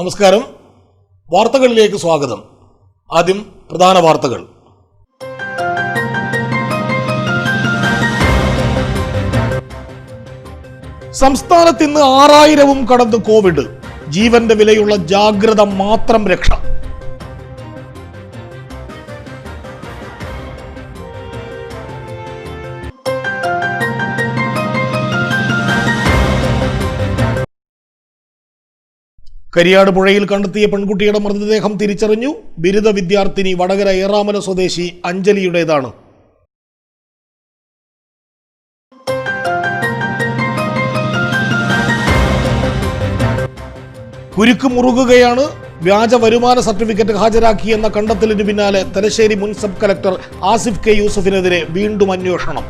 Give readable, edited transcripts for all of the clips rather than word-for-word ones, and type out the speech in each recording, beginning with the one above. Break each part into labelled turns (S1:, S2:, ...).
S1: നമസ്കാരം. വാർത്തകളിലേക്ക് സ്വാഗതം. ആദ്യം പ്രധാന വാർത്തകൾ. സംസ്ഥാനത്ത് ഇന്ന് 6000 കടന്ന് കോവിഡ്. ജീവന്റെ വിലയുള്ള ജാഗ്രത മാത്രം രക്ഷ. കരിയാട് പുഴയിൽ കണ്ടെത്തിയ പെൺകുട്ടിയുടെ മൃതദേഹം തിരിച്ചറിഞ്ഞു. ബിരുദ വിദ്യാർത്ഥിനി വടകര ഏറാമല സ്വദേശി അഞ്ജലിയുടേതാണ്. കുരുക്ക് മുറുകുകയാണ്. വ്യാജ വരുമാന സർട്ടിഫിക്കറ്റ് ഹാജരാക്കിയെന്ന കണ്ടെത്തലിന് പിന്നാലെ തലശ്ശേരി മുൻ സബ് കളക്ടർ ആസിഫ് കെ യൂസഫിനെതിരെ വീണ്ടും അന്വേഷണം.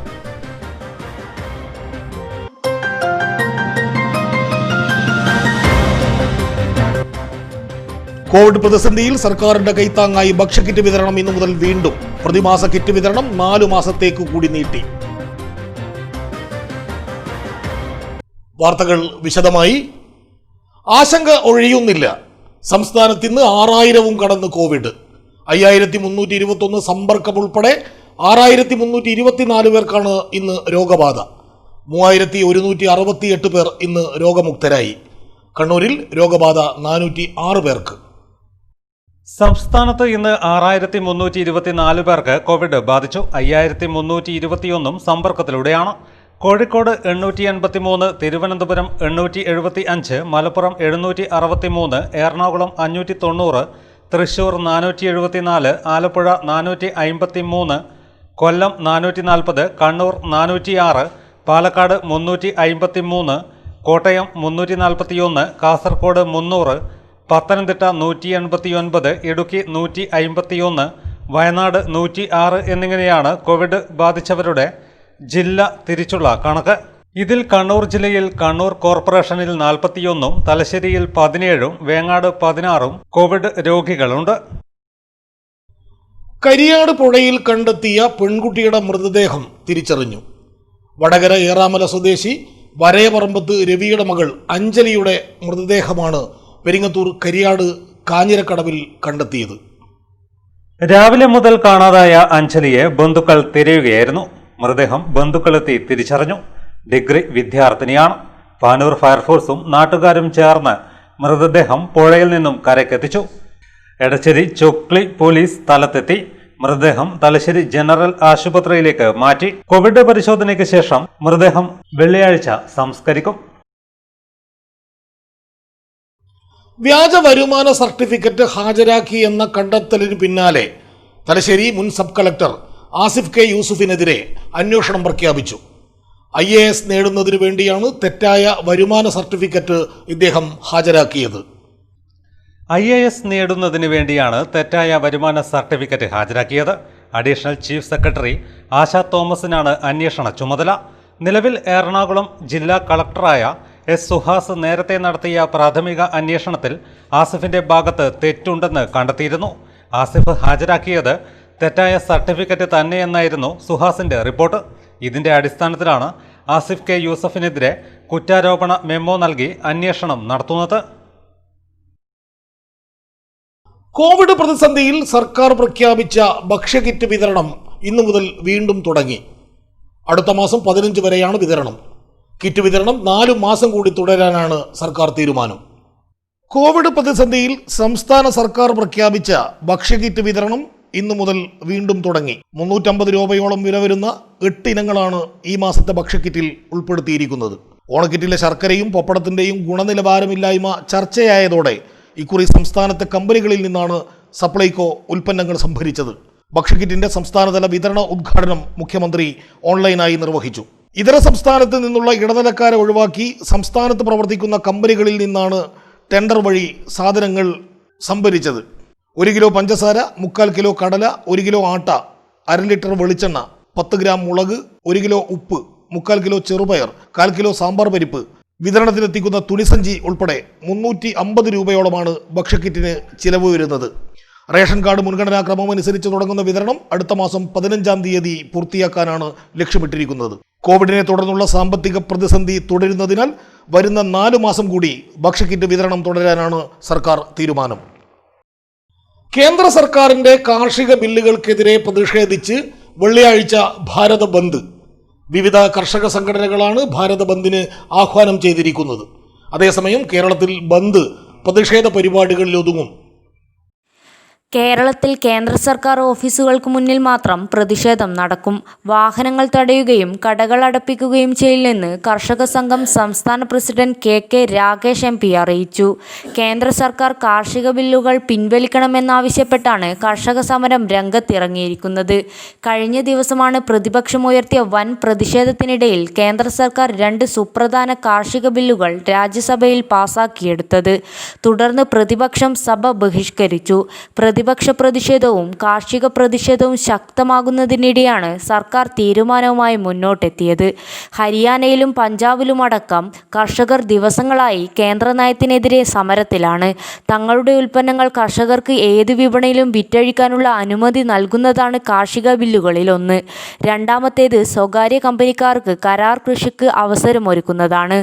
S1: കോവിഡ് പ്രതിസന്ധിയിൽ സർക്കാരിന്റെ കൈത്താങ്ങായി ഭക്ഷ്യക്കിറ്റ് വിതരണം ഇന്നു മുതൽ വീണ്ടും. പ്രതിമാസ കിറ്റ് വിതരണം 4 മാസത്തേക്ക് കൂടി നീട്ടി. വാർത്തകൾ വിശദമായി. ആശങ്ക ഒഴിയുന്നില്ല. സംസ്ഥാനത്ത് ഇന്ന് 6000 കടന്ന് കോവിഡ്. 5321 സമ്പർക്കം ഉൾപ്പെടെ 6324 പേർക്കാണ് ഇന്ന് രോഗബാധ. 3168 പേർ ഇന്ന് രോഗമുക്തരായി. കണ്ണൂരിൽ രോഗബാധ 406 പേർക്ക്.
S2: സംസ്ഥാനത്ത് ഇന്ന് 6324 പേർക്ക് കോവിഡ് ബാധിച്ചു. 5321 സമ്പർക്കത്തിലൂടെയാണ്. കോഴിക്കോട് 883, തിരുവനന്തപുരം 875, മലപ്പുറം 763, എറണാകുളം 590, തൃശൂർ 474, ആലപ്പുഴ 453, കൊല്ലം 440, കണ്ണൂർ 406, പാലക്കാട് 353, കോട്ടയം 341, കാസർഗോഡ് 300, പത്തനംതിട്ട 189, ഇടുക്കി 151, വയനാട് 106 എന്നിങ്ങനെയാണ് കോവിഡ് ബാധിച്ചവരുടെ ജില്ല തിരിച്ചുള്ള കണക്ക്. ഇതിൽ കണ്ണൂർ ജില്ലയിൽ കണ്ണൂർ കോർപ്പറേഷനിൽ 41, തലശ്ശേരിയിൽ 17, വേങ്ങാട് 16 കോവിഡ് രോഗികളുണ്ട്.
S1: കരിയാട് പുഴയിൽ കണ്ടെത്തിയ പെൺകുട്ടിയുടെ മൃതദേഹം തിരിച്ചറിഞ്ഞു. വടകര ഏറാമല സ്വദേശി വരയപറമ്പത്ത് രവിയുടെ മകൾ അഞ്ജലിയുടെ മൃതദേഹമാണ് പെരിങ്ങത്തൂർ കരിയാട് കാഞ്ഞിരക്കടവിൽ കണ്ടെത്തിയത്.
S2: രാവിലെ മുതൽ കാണാതായ അഞ്ജലിയെ ബന്ധുക്കൾ തിരയുകയായിരുന്നു. മൃതദേഹം ബന്ധുക്കളെത്തി തിരിച്ചറിഞ്ഞു. ഡിഗ്രി വിദ്യാർത്ഥിനിയാണ്. പാനൂർ ഫയർഫോഴ്സും നാട്ടുകാരും ചേർന്ന് മൃതദേഹം പുഴയിൽ നിന്നും കരയ്ക്കെത്തിച്ചു. എടച്ചേരി ചൊക്ലി പോലീസ് സ്ഥലത്തെത്തി. മൃതദേഹം തലശ്ശേരി ജനറൽ ആശുപത്രിയിലേക്ക് മാറ്റി. കോവിഡ് പരിശോധനയ്ക്ക് ശേഷം മൃതദേഹം വെള്ളിയാഴ്ച സംസ്കരിക്കും.
S1: വ്യാജ വരുമാന സർട്ടിഫിക്കറ്റ് ഹാജരാക്കി എന്ന കണ്ടെത്തലിന് പിന്നാലെ തലശ്ശേരി മുൻ സബ് കളക്ടർ ആസിഫ് കെ യൂസഫിനെതിരെ അന്വേഷണം പ്രഖ്യാപിച്ചു. IAS നേടുന്നതിനു വേണ്ടിയാണ് തെറ്റായ വരുമാന സർട്ടിഫിക്കറ്റ് ഇദ്ദേഹം ഹാജരാക്കിയത്.
S2: IAS നേടുന്നതിന് വേണ്ടിയാണ് തെറ്റായ വരുമാന സർട്ടിഫിക്കറ്റ് ഹാജരാക്കിയത്. അഡീഷണൽ ചീഫ് സെക്രട്ടറി ആശ തോമസിനാണ് അന്വേഷണ ചുമതല. നിലവിൽ എറണാകുളം ജില്ലാ കളക്ടറായ S. സുഹാസ് നേരത്തെ നടത്തിയ പ്രാഥമിക അന്വേഷണത്തിൽ ആസിഫിന്റെ ഭാഗത്ത് തെറ്റുണ്ടെന്ന് കണ്ടെത്തിയിരുന്നു. ആസിഫ് ഹാജരാക്കിയത് തെറ്റായ സർട്ടിഫിക്കറ്റ് തന്നെയെന്നായിരുന്നു സുഹാസിന്റെ റിപ്പോർട്ട്. ഇതിന്റെ അടിസ്ഥാനത്തിലാണ് ആസിഫ് കെ യൂസഫിനെതിരെ കുറ്റാരോപണ മെമ്മോ നൽകി അന്വേഷണം നടത്തുന്നത്.
S1: കോവിഡ് പ്രതിസന്ധിയിൽ സർക്കാർ പ്രഖ്യാപിച്ച ഭക്ഷ്യക്കിറ്റ് വിതരണം ഇന്നു മുതൽ വീണ്ടും തുടങ്ങി. അടുത്ത മാസം 15 വരെയാണ് വിതരണം. കിറ്റ് വിതരണം 4 മാസം കൂടി തുടരാനാണ് സർക്കാർ തീരുമാനം. കോവിഡ് പ്രതിസന്ധിയിൽ സംസ്ഥാന സർക്കാർ പ്രഖ്യാപിച്ച ഭക്ഷ്യക്കിറ്റ് വിതരണം ഇന്നു മുതൽ വീണ്ടും തുടങ്ങി. 350 രൂപയോളം വില വരുന്ന 8 ഇനങ്ങളാണ് ഈ മാസത്തെ ഭക്ഷ്യക്കിറ്റിൽ ഉൾപ്പെടുത്തിയിരിക്കുന്നത്. ഓണക്കിറ്റിലെ ശർക്കരയും പപ്പടത്തിൻ്റെയും ഗുണനിലവാരമില്ലായ്മ ചർച്ചയായതോടെ ഇക്കുറി സംസ്ഥാനത്തെ കമ്പനികളിൽ നിന്നാണ് സപ്ലൈകോ ഉൽപ്പന്നങ്ങൾ സംഭരിച്ചത്. ഭക്ഷ്യക്കിറ്റിന്റെ സംസ്ഥാനതല വിതരണ ഉദ്ഘാടനം മുഖ്യമന്ത്രി ഓൺലൈനായി നിർവഹിച്ചു. ഇതര സംസ്ഥാനത്ത് നിന്നുള്ള ഇടനിലക്കാരെ ഒഴിവാക്കി സംസ്ഥാനത്ത് പ്രവർത്തിക്കുന്ന കമ്പനികളിൽ നിന്നാണ് ടെൻഡർ വഴി സാധനങ്ങൾ സംഭരിച്ചത്. 1 കിലോ പഞ്ചസാര, 3/4 കിലോ കടല, 1 കിലോ ആട്ട, 1/2 ലിറ്റർ വെളിച്ചെണ്ണ, 10 ഗ്രാം മുളക്, 1 കിലോ ഉപ്പ്, 3/4 കിലോ ചെറുപയർ, 1/4 കിലോ സാമ്പാർ പരിപ്പ്, വിതരണത്തിനെത്തിക്കുന്ന തുണിസഞ്ചി ഉൾപ്പെടെ 350 രൂപയോളമാണ് ഭക്ഷ്യക്കിറ്റിന് ചിലവ് വരുന്നത്. റേഷൻ കാർഡ് മുൻഗണനാ ക്രമമനുസരിച്ച് തുടങ്ങുന്ന വിതരണം അടുത്ത മാസം 15-ാം തീയതി പൂർത്തിയാക്കാനാണ് ലക്ഷ്യമിട്ടിരിക്കുന്നത്. കോവിഡിനെ തുടർന്നുള്ള സാമ്പത്തിക പ്രതിസന്ധി തുടരുന്നതിനാൽ വരുന്ന 4 മാസം കൂടി ഭക്ഷ്യക്കിറ്റ് വിതരണം തുടരാനാണ് സർക്കാർ തീരുമാനം. കേന്ദ്ര സർക്കാരിന്റെ കാർഷിക ബില്ലുകൾക്കെതിരെ പ്രതിഷേധിച്ച് വെള്ളിയാഴ്ച ഭാരത ബന്ദ്. വിവിധ കർഷക സംഘടനകളാണ് ഭാരത ബന്ദിന് ആഹ്വാനം ചെയ്തിരിക്കുന്നത്. അതേസമയം കേരളത്തിൽ ബന്ദ് പ്രതിഷേധ പരിപാടികളിൽ ഒതുങ്ങും.
S3: കേരളത്തിൽ കേന്ദ്ര സർക്കാർ ഓഫീസുകൾക്ക് മുന്നിൽ മാത്രം പ്രതിഷേധം നടക്കും. വാഹനങ്ങൾ തടയുകയും കടകൾ അടപ്പിക്കുകയും ചെയ്യില്ലെന്ന് കർഷക സംഘം സംസ്ഥാന പ്രസിഡന്റ് കെ രാഗേഷ് MP അറിയിച്ചു. കേന്ദ്ര സർക്കാർ കാർഷിക ബില്ലുകൾ പിൻവലിക്കണമെന്നാവശ്യപ്പെട്ടാണ് കർഷക സമരം രംഗത്തിറങ്ങിയിരിക്കുന്നത്. കഴിഞ്ഞ ദിവസമാണ് പ്രതിപക്ഷമുയർത്തിയ വൻ പ്രതിഷേധത്തിനിടയിൽ കേന്ദ്ര സർക്കാർ 2 സുപ്രധാന കാർഷിക ബില്ലുകൾ രാജ്യസഭയിൽ പാസാക്കിയെടുത്തത്. തുടർന്ന് പ്രതിപക്ഷം സഭ ബഹിഷ്കരിച്ചു. പ്രതിപക്ഷ പ്രതിഷേധവും കാർഷിക പ്രതിഷേധവും ശക്തമാകുന്നതിനിടെയാണ് സർക്കാർ തീരുമാനവുമായി മുന്നോട്ടെത്തിയത്. ഹരിയാനയിലും പഞ്ചാബിലുമടക്കം കർഷകർ ദിവസങ്ങളായി കേന്ദ്ര നയത്തിനെതിരെ സമരത്തിലാണ്. തങ്ങളുടെ ഉൽപ്പന്നങ്ങൾ കർഷകർക്ക് ഏത് വിപണിയിലും വിറ്റഴിക്കാനുള്ള അനുമതി നൽകുന്നതാണ് കാർഷിക ബില്ലുകളിലൊന്ന്. രണ്ടാമത്തേത് സ്വകാര്യ കമ്പനിക്കാർക്ക് കരാർ കൃഷിക്ക് അവസരമൊരുക്കുന്നതാണ്.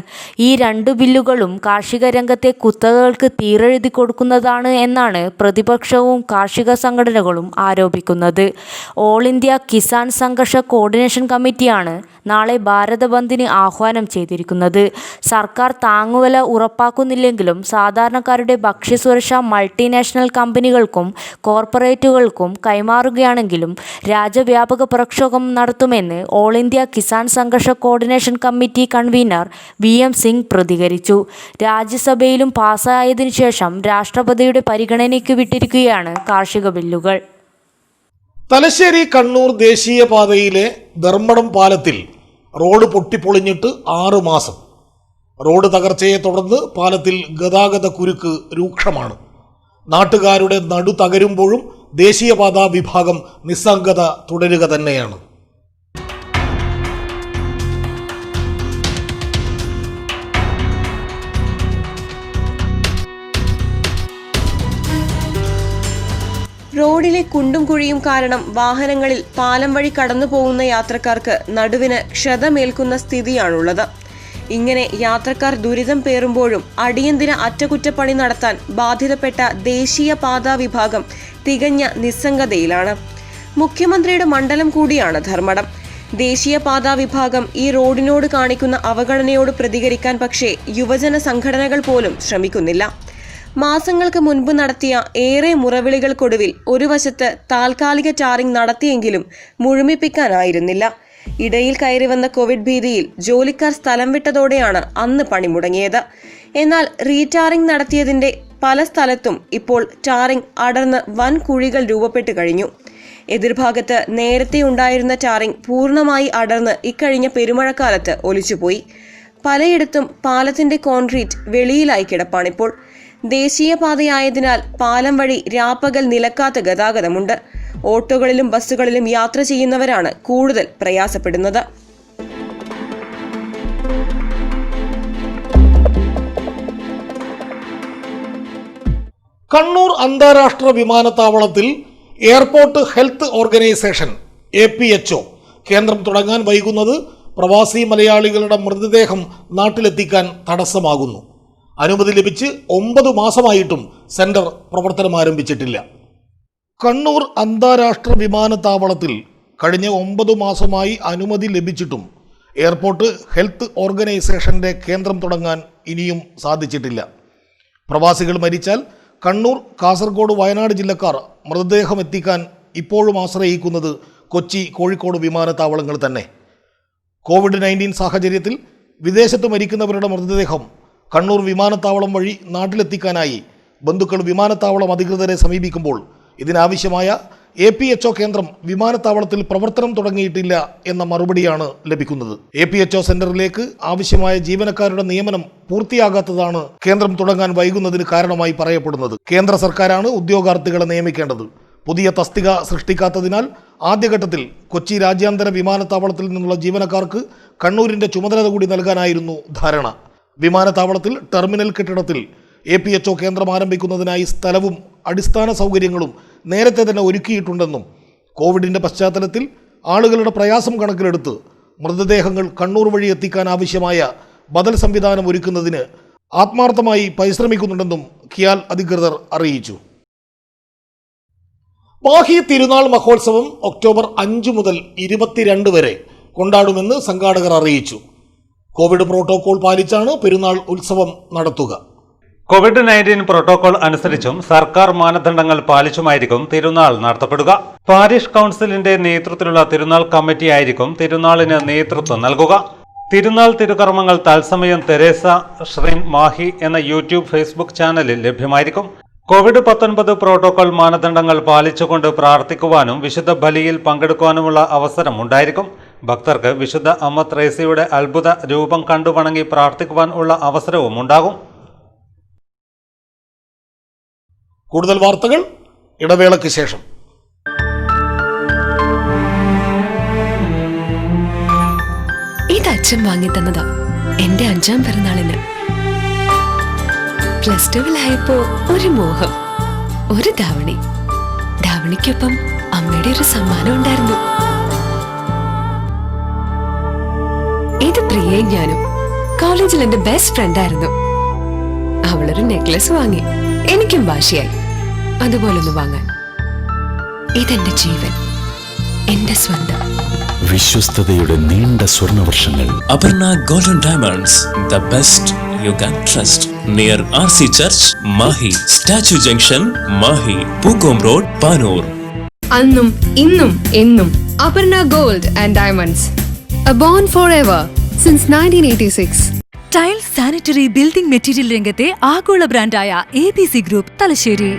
S3: ഈ 2 ബില്ലുകളും കാർഷിക രംഗത്തെ കുത്തകകൾക്ക് തീരെഴുതി കൊടുക്കുന്നതാണ് എന്നാണ് പ്രതിപക്ഷവും കാർഷിക സംഘടനകളും ആരോപിക്കുന്നത്. ഓൾ ഇന്ത്യ കിസാൻ സംഘർഷ കോർഡിനേഷൻ കമ്മിറ്റിയാണ് നാളെ ഭാരത ബന്ദിന് ആഹ്വാനം ചെയ്തിരിക്കുന്നത്. സർക്കാർ താങ്ങുവില ഉറപ്പാക്കുന്നില്ലെങ്കിലും സാധാരണക്കാരുടെ ഭക്ഷ്യസുരക്ഷ മൾട്ടിനാഷണൽ കമ്പനികൾക്കും കോർപ്പറേറ്റുകൾക്കും കൈമാറുകയാണെങ്കിലും രാജ്യവ്യാപക പ്രക്ഷോഭം നടത്തുമെന്ന് ഓൾ ഇന്ത്യ കിസാൻ സംഘർഷ coordination committee convener VM Singh പ്രതികരിച്ചു. രാജ്യസഭയിലും പാസ്സായതിനു ശേഷം രാഷ്ട്രപതിയുടെ പരിഗണനയ്ക്ക് വിട്ടിരിക്കുകയാണ് കാർഷിക ബില്ലുകൾ.
S1: തലശ്ശേരി കണ്ണൂർ ദേശീയപാതയിലെ ധർമ്മടം പാലത്തിൽ റോഡ് പൊട്ടിപ്പൊളിഞ്ഞിട്ട് 6 മാസം. റോഡ് തകർച്ചയെ തുടർന്ന് പാലത്തിൽ ഗതാഗത കുരുക്ക് രൂക്ഷമാണ്. നാട്ടുകാരുടെ നടു തകരുമ്പോഴും ദേശീയപാതാ വിഭാഗം നിസ്സംഗത തുടരുക തന്നെയാണ്.
S4: റോഡിലെ കുണ്ടും കുഴിയും കാരണം വാഹനങ്ങളിൽ പാലം വഴി കടന്നു പോകുന്ന യാത്രക്കാർക്ക് നടുവിന് ക്ഷതമേൽക്കുന്ന സ്ഥിതിയാണുള്ളത്. ഇങ്ങനെ യാത്രക്കാർ ദുരിതം പേറുമ്പോഴും അടിയന്തര അറ്റകുറ്റപ്പണി നടത്താൻ ബാധ്യതപ്പെട്ട ദേശീയപാതാ വിഭാഗം തികഞ്ഞ നിസ്സംഗതയിലാണ്. മുഖ്യമന്ത്രിയുടെ മണ്ഡലം കൂടിയാണ് ധർമ്മടം. ദേശീയപാതാ വിഭാഗം ഈ റോഡിനോട് കാണിക്കുന്ന അവഗണനയോട് പ്രതികരിക്കാൻ പക്ഷേ യുവജന സംഘടനകൾ പോലും ശ്രമിക്കുന്നില്ല. മാസങ്ങൾക്ക് മുൻപ് നടത്തിയ ഏറെ മുറവിളികൾക്കൊടുവിൽ ഒരു വശത്ത് താൽക്കാലിക ടാറിംഗ് നടത്തിയെങ്കിലും മുഴുമിപ്പിക്കാനായിരുന്നില്ല. ഇടയിൽ കയറി വന്ന കോവിഡ് ഭീതിയിൽ ജോലിക്കാർ സ്ഥലം വിട്ടതോടെയാണ് അന്ന് പണി മുടങ്ങിയത്. എന്നാൽ റീടാറിംഗ് നടത്തിയതിന്റെ പല സ്ഥലത്തും ഇപ്പോൾ ടാറിംഗ് അടർന്ന് വൻ കുഴികൾ രൂപപ്പെട്ടു കഴിഞ്ഞു. എതിർഭാഗത്ത് നേരത്തെ ഉണ്ടായിരുന്ന ടാറിംഗ് പൂർണ്ണമായി അടർന്ന് ഇക്കഴിഞ്ഞ പെരുമഴക്കാലത്ത് ഒലിച്ചുപോയി. പലയിടത്തും പാലത്തിന്റെ കോൺക്രീറ്റ് വെളിയിലായി കിടപ്പാണിപ്പോൾ. ദേശീയപാതയായതിനാൽ പാലം വഴി രാപ്പകൽ നിലക്കാത്ത ഗതാഗതമുണ്ട്. ഓട്ടോകളിലും ബസ്സുകളിലും യാത്ര ചെയ്യുന്നവരാണ് കൂടുതൽ പ്രയാസപ്പെടുന്നത്.
S1: കണ്ണൂർ അന്താരാഷ്ട്ര വിമാനത്താവളത്തിൽ എയർപോർട്ട് ഹെൽത്ത് ഓർഗനൈസേഷൻ APHO കേന്ദ്രം തുടങ്ങാൻ വൈകുന്നത് പ്രവാസി മലയാളികളുടെ മൃതദേഹം നാട്ടിലെത്തിക്കാൻ തടസ്സമാകുന്നു. അനുമതി ലഭിച്ച് 9 മാസമായിട്ടും സെന്റർ പ്രവർത്തനം ആരംഭിച്ചിട്ടില്ല. കണ്ണൂർ അന്താരാഷ്ട്ര വിമാനത്താവളത്തിൽ കഴിഞ്ഞ 9 മാസമായി അനുമതി ലഭിച്ചിട്ടും എയർപോർട്ട് ഹെൽത്ത് ഓർഗനൈസേഷന്റെ കേന്ദ്രം തുടങ്ങാൻ ഇനിയും സാധിച്ചിട്ടില്ല. പ്രവാസികൾ മരിച്ചാൽ കണ്ണൂർ, കാസർഗോഡ്, വയനാട് ജില്ലക്കാർ മൃതദേഹം എത്തിക്കാൻ ഇപ്പോഴും ആശ്രയിക്കുന്നത് കൊച്ചി, കോഴിക്കോട് വിമാനത്താവളങ്ങൾ തന്നെ. COVID-19 സാഹചര്യത്തിൽ വിദേശത്ത് മരിക്കുന്നവരുടെ മൃതദേഹം കണ്ണൂർ വിമാനത്താവളം വഴി നാട്ടിലെത്തിക്കാനായി ബന്ധുക്കൾ വിമാനത്താവളം അധികൃതരെ സമീപിക്കുമ്പോൾ ഇതിനാവശ്യമായ APHO കേന്ദ്രം വിമാനത്താവളത്തിൽ പ്രവർത്തനം തുടങ്ങിയിട്ടില്ല എന്ന മറുപടിയാണ് ലഭിക്കുന്നത്. APHO സെന്ററിലേക്ക് ആവശ്യമായ ജീവനക്കാരുടെ നിയമനം പൂർത്തിയാകാത്തതാണ് കേന്ദ്രം തുടങ്ങാൻ വൈകുന്നതിന് കാരണമായി പറയപ്പെടുന്നത്. കേന്ദ്ര സർക്കാരാണ് ഉദ്യോഗാർത്ഥികളെ നിയമിക്കേണ്ടത്. പുതിയ തസ്തിക സൃഷ്ടിക്കാത്തതിനാൽ ആദ്യഘട്ടത്തിൽ കൊച്ചി രാജ്യാന്തര വിമാനത്താവളത്തിൽ നിന്നുള്ള ജീവനക്കാർക്ക് കണ്ണൂരിന്റെ ചുമതല കൂടി നൽകാനായിരുന്നു ധാരണ. വിമാനത്താവളത്തിൽ ടെർമിനൽ കെട്ടിടത്തിൽ APHO കേന്ദ്രം ആരംഭിക്കുന്നതിനായി സ്ഥലവും അടിസ്ഥാന സൗകര്യങ്ങളും നേരത്തെ തന്നെ ഒരുക്കിയിട്ടുണ്ടെന്നും കോവിഡിന്റെ പശ്ചാത്തലത്തിൽ ആളുകളുടെ പ്രയാസം കണക്കിലെടുത്ത് മൃതദേഹങ്ങൾ കണ്ണൂർ വഴി എത്തിക്കാൻ ആവശ്യമായ ബദൽ സംവിധാനം ഒരുക്കുന്നതിന് ആത്മാർത്ഥമായി പരിശ്രമിക്കുന്നുണ്ടെന്നും കിയാൽ അധികൃതർ അറിയിച്ചു. മാഹി തിരുനാൾ മഹോത്സവം ഒക്ടോബർ 5 മുതൽ 22 വരെ കൊണ്ടാടുമെന്ന് സംഘാടകർ അറിയിച്ചു. കോവിഡ് പ്രോട്ടോകോൾ പാലിച്ചാണ് പെരുന്നാൾ ഉത്സവം നടത്തുക.
S2: COVID-19 പ്രോട്ടോകോൾ അനുസരിച്ചും സർക്കാർ മാനദണ്ഡങ്ങൾ പാലിച്ചുമായിരിക്കും തിരുനാൾ നടത്തപ്പെടുക. പാരിഷ് കൗൺസിലിന്റെ നേതൃത്വത്തിലുള്ള തിരുനാൾ കമ്മിറ്റി ആയിരിക്കും തിരുനാളിന് നേതൃത്വം നൽകുക. തിരുനാൾ തിരുകർമ്മങ്ങൾ തത്സമയം തെരേസ ശ്രീൻ മാഹി എന്ന യൂട്യൂബ് ഫേസ്ബുക്ക് ചാനലിൽ ലഭ്യമായിരിക്കും. COVID-19 പ്രോട്ടോകോൾ മാനദണ്ഡങ്ങൾ പാലിച്ചുകൊണ്ട് പ്രാർത്ഥിക്കുവാനും വിശുദ്ധ ബലിയിൽ പങ്കെടുക്കുവാനുമുള്ള അവസരം ഉണ്ടായിരിക്കും. ഭക്തർക്ക് വിശുദ്ധ അമ്മ ത്രേസ്യയുടെ അത്ഭുത രൂപം കണ്ടു വണങ്ങി പ്രാർത്ഥിക്കുവാൻ ഉള്ള അവസരവും ഉണ്ടാകും.
S1: കൂടുതൽ വാർത്തകൾ ഇടവേളയ്ക്ക് ശേഷം.
S5: ഇത് അച്ഛൻ വാങ്ങി തന്നതാ എന്റെ 5ാം പിറന്നാളിന്. +2-ലായപ്പോ ഒരു മോഹം, ഒരു ധാവണിക്കൊപ്പം അമ്മയുടെ ഒരു സമ്മാനം ഉണ്ടായിരുന്നു. ഇത് പ്രിയയും ഞാനും കോളേജിൽ എന്റെ ബെസ്റ്റ് ഫ്രണ്ടായിരുന്നു. അവളൊരു നെക്ലസ് വാങ്ങി, എനിക്കും വാശിയായി അതുപോലൊന്ന് വാങ്ങാൻ. ഇതെന്റെ ജീവൻ, എന്റെ സ്വന്തം.
S6: വിശ്വസ്തയുടെ നീണ്ട സ്വർണ്ണവർഷങ്ങൾ.
S7: Aparna golden diamonds, the best you can trust. Near RC church, Mahe, statue junction, Mahe, Pookom road, Panoor.
S8: അന്നും ഇന്നും എന്നും Aparna gold and diamonds. A bond forever since 1986.
S9: Tiles, sanitary, building material രംഗത്തെ ആഗോള ബ്രാൻഡായ ABC ഗ്രൂപ്പ് തലശ്ശേരി.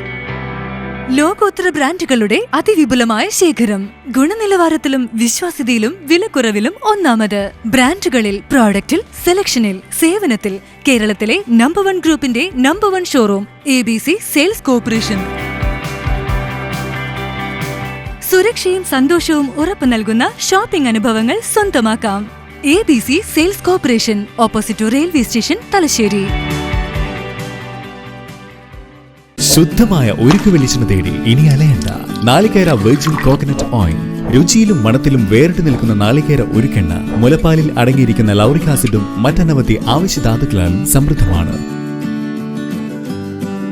S9: ലോകോത്തര ബ്രാൻഡുകളുടെ അതിവിപുലമായ ശേഖരം. ഗുണനിലവാരത്തിലും വിശ്വാസ്യതയിലും വിലക്കുറവിലും ഒന്നാമത്. ബ്രാൻഡുകളിൽ, പ്രോഡക്റ്റിൽ, സെലക്ഷനിൽ, സേവനത്തിൽ കേരളത്തിലെ നമ്പർ 1 ഗ്രൂപ്പിന്റെ number 1 showroom ABC sales corporation. സുരക്ഷയും സന്തോഷവും ഉറപ്പു നൽകുന്ന ഷോപ്പിംഗ് അനുഭവങ്ങൾ സ്വന്തമാക്കാം. ABC sales corporation, opposite railway station, Thalassery.
S6: ശുദ്ധമായ ഉരുക്ക് വെളിച്ചെണ്ണ തേടി ഇനി അലയണ്ട. നാളികേര വെർജിൻ കോക്കനട്ട് ഓയിൽ. രുചിയിലും മണത്തിലും വേറിട്ട് നിൽക്കുന്ന നാളികേര ഉരുക്കെണ്ണ മുലപ്പാലിൽ അടങ്ങിയിരിക്കുന്ന ലൗറിക് ആസിഡും മറ്റനവധി ആവശ്യധാതുക്കളാലും സമൃദ്ധമാണ്.